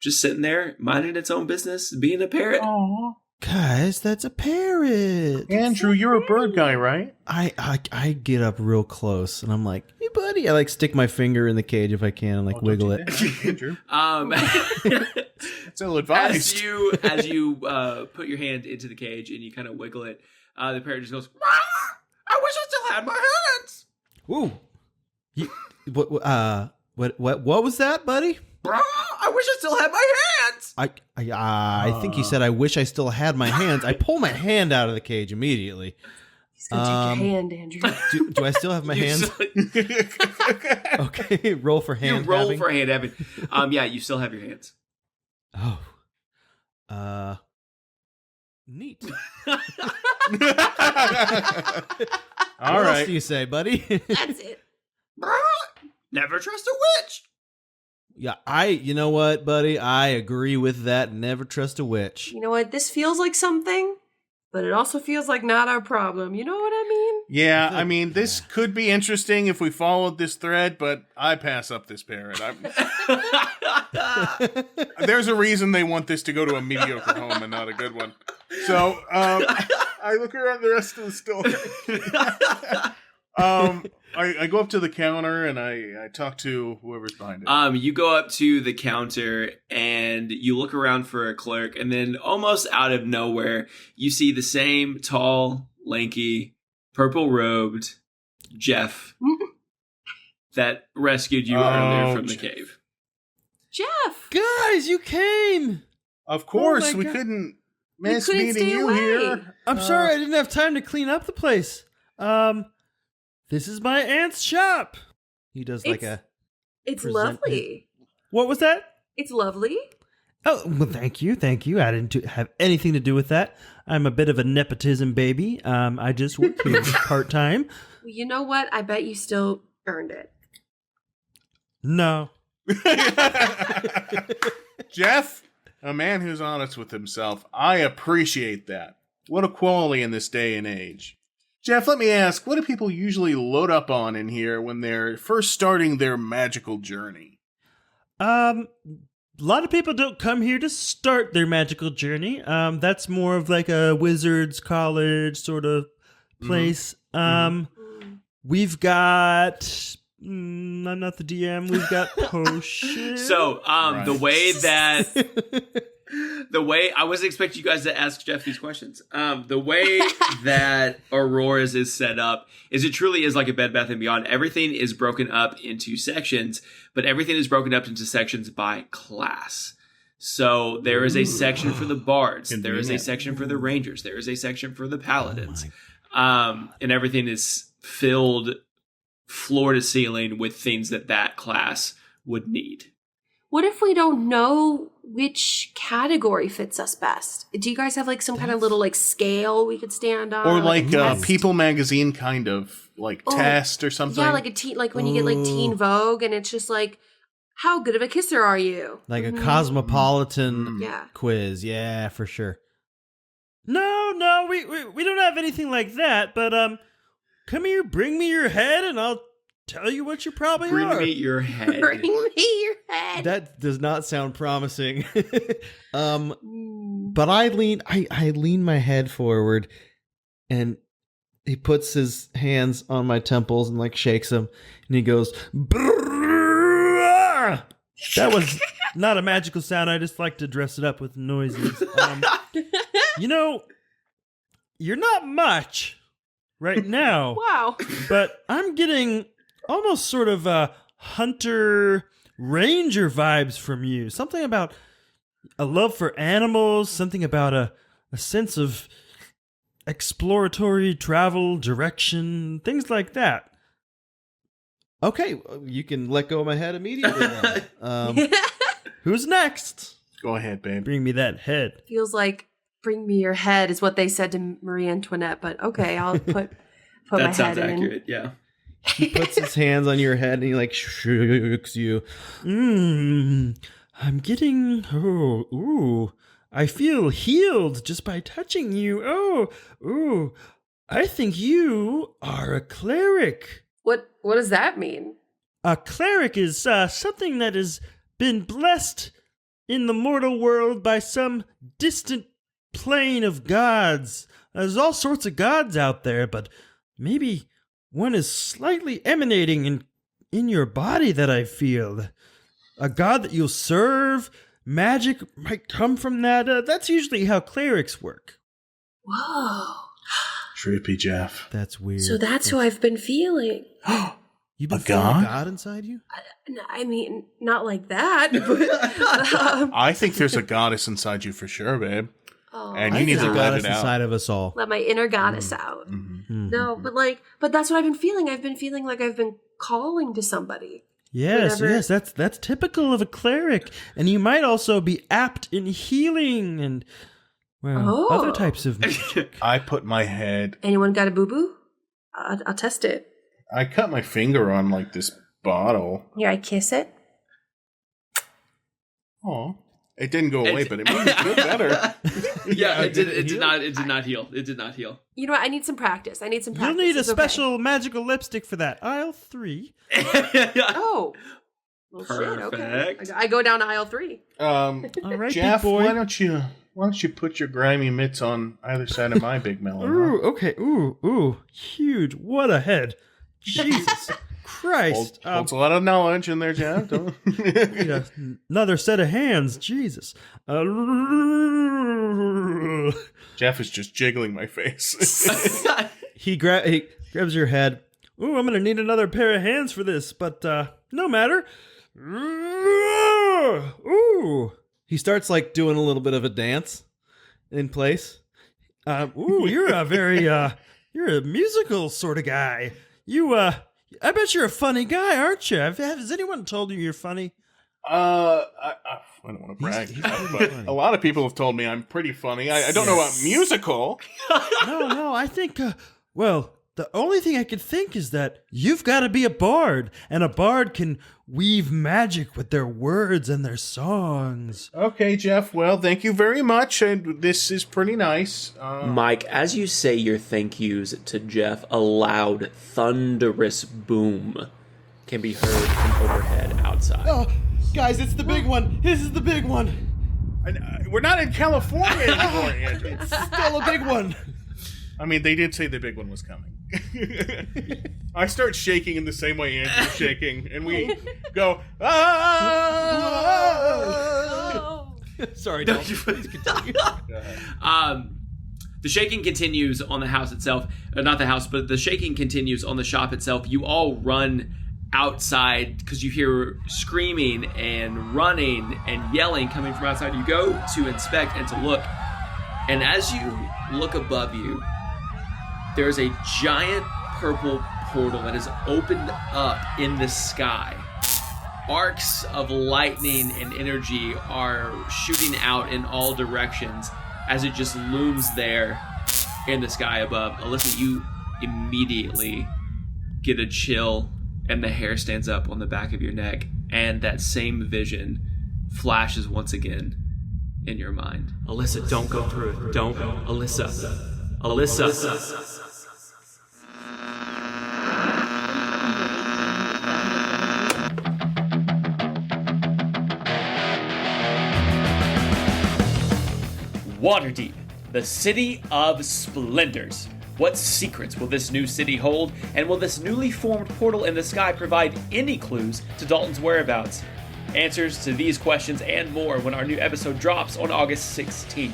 Speaker 2: just sitting there minding its own business, being a parrot.
Speaker 3: Aww.
Speaker 5: Guys, that's a parrot.
Speaker 3: Andrew, you're a bird guy, right?
Speaker 5: I get up real close and I'm like, hey buddy. I like stick my finger in the cage if I can and like wiggle it.
Speaker 3: Andrew. That's ill
Speaker 2: As
Speaker 3: advised.
Speaker 2: you put your hand into the cage and you kind of wiggle it, the parrot just goes, "Rah! I wish I still had my hands."
Speaker 5: Ooh. What was that, buddy?
Speaker 2: Rah! I wish I still had my hands.
Speaker 5: I think he said, I wish I still had my hands. I pull my hand out of the cage immediately.
Speaker 8: He's gonna take your hand, Andrew.
Speaker 5: Do I still have my hands? Okay, roll for hand
Speaker 2: You roll
Speaker 5: having.
Speaker 2: for hand having. Yeah, you still have your hands.
Speaker 5: Oh. Neat.
Speaker 3: All
Speaker 5: What else
Speaker 3: right.
Speaker 5: do you say, buddy?
Speaker 8: That's it.
Speaker 2: Never trust a witch.
Speaker 5: Yeah, you know what, buddy? I agree with that. Never trust a witch.
Speaker 8: You know what? This feels like something, but it also feels like not our problem. You know what I mean?
Speaker 3: Yeah, I mean, this could be interesting if we followed this thread, but I pass up this parrot. There's a reason they want this to go to a mediocre home and not a good one. So, I look around the rest of the store. I go up to the counter and I talk to whoever's behind it.
Speaker 2: You go up to the counter and you look around for a clerk, and then almost out of nowhere, you see the same tall, lanky, purple-robed Jeff that rescued you earlier from the
Speaker 3: Jeff.
Speaker 2: cave.
Speaker 8: Jeff!
Speaker 5: Guys, you came.
Speaker 3: Of course,
Speaker 5: my
Speaker 3: we
Speaker 5: God.
Speaker 3: couldn't miss
Speaker 8: couldn't
Speaker 3: meeting
Speaker 8: stay
Speaker 3: you
Speaker 8: away.
Speaker 3: here.
Speaker 6: I'm sorry I didn't have time to clean up the place. This is my aunt's shop.
Speaker 5: He does like a.
Speaker 8: It's
Speaker 5: present-
Speaker 8: lovely.
Speaker 6: What was that?
Speaker 8: It's lovely.
Speaker 6: Oh, well, thank you. I didn't have anything to do with that. I'm a bit of a nepotism baby. I just work here part-time.
Speaker 8: Well, you know what? I bet you still earned it.
Speaker 6: No.
Speaker 3: Jeff, a man who's honest with himself. I appreciate that. What a quality in this day and age. Jeff, let me ask, what do people usually load up on in here when they're first starting their magical journey?
Speaker 6: A lot of people don't come here to start their magical journey. That's more of like a wizard's college sort of place. We've got. I'm not the DM. We've got potions.
Speaker 2: So,
Speaker 3: Right.
Speaker 2: the way I wasn't expecting you guys to ask Jeff these questions. The way that Aurora's is set up is it truly is like a Bed Bath & Beyond. Everything is broken up into sections, but everything is broken up into sections by class. So there is a section for the bards. There is a section for the rangers. There is a section for the paladins. And everything is filled floor to ceiling with things that class would need.
Speaker 8: What if we don't know which category fits us best? Do you guys have like some kind of little like scale we could stand on?
Speaker 3: Or like
Speaker 8: a
Speaker 3: a
Speaker 8: test?
Speaker 3: People magazine kind of like test or something?
Speaker 8: Yeah, like a teen, like when you get like Teen Vogue, and it's just like, how good of a kisser are you?
Speaker 5: Like a cosmopolitan
Speaker 8: Yeah.
Speaker 5: quiz. Yeah, for sure.
Speaker 6: No, we don't have anything like that. But come here, bring me your head, and I'll tell you what you probably
Speaker 2: Bring
Speaker 6: are.
Speaker 2: me your head.
Speaker 8: Bring me your head.
Speaker 5: That does not sound promising. But I lean my head forward, and he puts his hands on my temples and like shakes them, and he goes, "Brrrr."
Speaker 6: That was not a magical sound. I just like to dress it up with noises. You're not much right now.
Speaker 8: Wow.
Speaker 6: But I'm getting almost sort of hunter ranger vibes from you. Something about a love for animals, something about a sense of exploratory travel, direction, things like that.
Speaker 5: Okay, you can let go of my head immediately. Then.
Speaker 6: Who's next?
Speaker 3: Go ahead, babe.
Speaker 6: Bring me that head.
Speaker 8: Feels like bring me your head is what they said to Marie Antoinette, but okay, I'll put my
Speaker 2: That
Speaker 8: head
Speaker 2: sounds
Speaker 8: in.
Speaker 2: accurate, yeah.
Speaker 5: He puts his hands on your head and he like shooks you.
Speaker 6: I'm getting. I feel healed just by touching you. I think you are a cleric.
Speaker 8: What does that mean?
Speaker 6: A cleric is something that has been blessed in the mortal world by some distant plane of gods. There's all sorts of gods out there, but maybe one is slightly emanating in your body that I feel. A god that you'll serve, magic might come from that. That's usually how clerics work.
Speaker 8: Whoa.
Speaker 3: Trippy, Jeff.
Speaker 5: That's weird.
Speaker 8: So that's who I've been feeling.
Speaker 5: You've been
Speaker 3: A
Speaker 5: feeling
Speaker 3: god?
Speaker 5: God inside you?
Speaker 8: I mean, not like that, but
Speaker 3: I think there's a goddess inside you for sure, babe.
Speaker 8: oh,
Speaker 3: And
Speaker 5: I
Speaker 3: you
Speaker 5: think
Speaker 3: need
Speaker 5: there's
Speaker 3: to
Speaker 5: a
Speaker 3: let
Speaker 5: goddess
Speaker 3: it out.
Speaker 5: inside of us all.
Speaker 8: let my inner goddess out. No, but that's what I've been feeling. I've been feeling like I've been calling to somebody.
Speaker 6: Yes,
Speaker 8: Whatever.
Speaker 6: yes, that's typical of a cleric. And you might also be apt in healing and other types of magic.
Speaker 3: I put my head.
Speaker 8: Anyone got a boo boo? I'll test it.
Speaker 3: I cut my finger on like this bottle.
Speaker 8: Here, I kiss it.
Speaker 3: Oh, it didn't go away, but it made me feel better.
Speaker 2: Yeah, it did
Speaker 6: heal?
Speaker 2: not heal. It did not heal.
Speaker 8: You know what? I need some practice.
Speaker 6: You'll need a
Speaker 8: It's okay.
Speaker 6: special magical lipstick for that. Aisle 3.
Speaker 8: Oh. Well, shit, okay.
Speaker 2: Perfect.
Speaker 8: I go down to aisle 3.
Speaker 6: All right,
Speaker 3: Jeff,
Speaker 6: big boy.
Speaker 3: why don't you put your grimy mitts on either side of my big melon?
Speaker 6: Ooh, okay. Ooh. Huge. What a head. Jesus Christ.
Speaker 3: Holds a lot of knowledge in there, Jeff. Don't-
Speaker 6: Need another set of hands. Jesus.
Speaker 3: Jeff is just jiggling my face.
Speaker 6: He grabs your head. Ooh, I'm gonna need another pair of hands for this, but no matter. Ooh.
Speaker 5: He starts like doing a little bit of a dance in place.
Speaker 6: You're a very you're a musical sort of guy. I bet you're a funny guy, aren't you? Has anyone told you you're funny?
Speaker 3: I don't want to brag,
Speaker 6: He's
Speaker 3: but
Speaker 6: funny.
Speaker 3: a lot of people have told me I'm pretty funny. I don't know about musical.
Speaker 6: No, I think, well, the only thing I could think is that you've got to be a bard, and a bard can weave magic with their words and their songs.
Speaker 3: Okay, Jeff. Well, thank you very much. This is pretty nice.
Speaker 2: Mike, as you say your thank yous to Jeff, a loud, thunderous boom can be heard from overhead outside.
Speaker 5: Oh, guys, it's the big one. This is the big one.
Speaker 3: We're not in California anymore, Andrew.
Speaker 5: It's still a big one.
Speaker 3: I mean, they did say the big one was coming. I start shaking in the same way Andrew's shaking, and we go, ah!
Speaker 5: Sorry,
Speaker 2: No,
Speaker 5: don't.
Speaker 2: you-
Speaker 5: Please continue.
Speaker 2: The shaking continues on the house itself. Not the house, but the shaking continues on the shop itself. You all run outside because you hear screaming and running and yelling coming from outside. You go to inspect and to look. And as you look above you, there's a giant purple portal that is opened up in the sky. Arcs of lightning and energy are shooting out in all directions as it just looms there in the sky above. Alyssa, you immediately get a chill and the hair stands up on the back of your neck, and that same vision flashes once again in your mind. Alyssa, don't go through it. Don't. Alyssa. Alyssa. Waterdeep, the city of splendors. What secrets will this new city hold, and will this newly formed portal in the sky provide any clues to Dalton's whereabouts? Answers to these questions and more when our new episode drops on August 16th.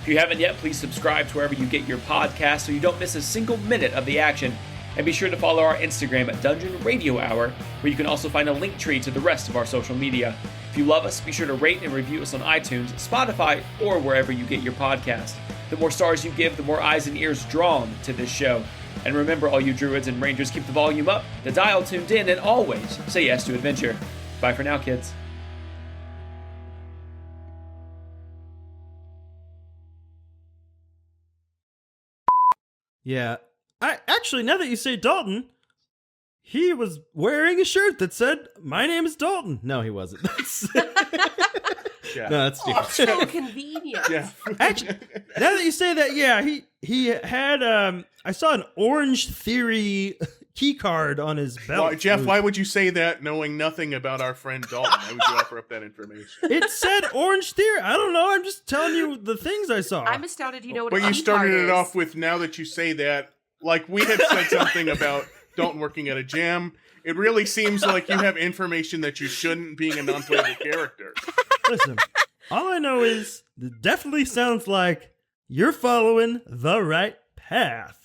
Speaker 2: If you haven't yet, please subscribe to wherever you get your podcast so you don't miss a single minute of the action. And be sure to follow our Instagram at Dungeon Radio Hour, where you can also find a link tree to the rest of our social media. If you love us, be sure to rate and review us on iTunes, Spotify, or wherever you get your podcast. The more stars you give, the more eyes and ears drawn to this show. And remember, all you druids and rangers, keep the volume up, the dial tuned in, and always say yes to adventure. Bye for now, kids.
Speaker 6: Yeah. Actually, now that you say Dalton, he was wearing a shirt that said, "My name is Dalton." No, he wasn't.
Speaker 3: Yeah.
Speaker 6: No, that's stupid.
Speaker 8: So convenient.
Speaker 3: Yeah.
Speaker 6: Actually, now that you say that, yeah, he had I saw an Orange Theory key card on his belt.
Speaker 3: Jeff, why would you say that knowing nothing about our friend Dalton? Why would you offer up that information?
Speaker 6: It said Orange Theory. I don't know. I'm just telling you the things I saw.
Speaker 8: I'm astounded you know what
Speaker 3: But
Speaker 8: a
Speaker 3: you
Speaker 8: key
Speaker 3: started
Speaker 8: card
Speaker 3: it
Speaker 8: is.
Speaker 3: off with, now that you say that, like we had said something about Dalton working at a jam. It really seems like you have information that you shouldn't, being a non-playable character.
Speaker 6: Listen, all I know is it definitely sounds like you're following the right path.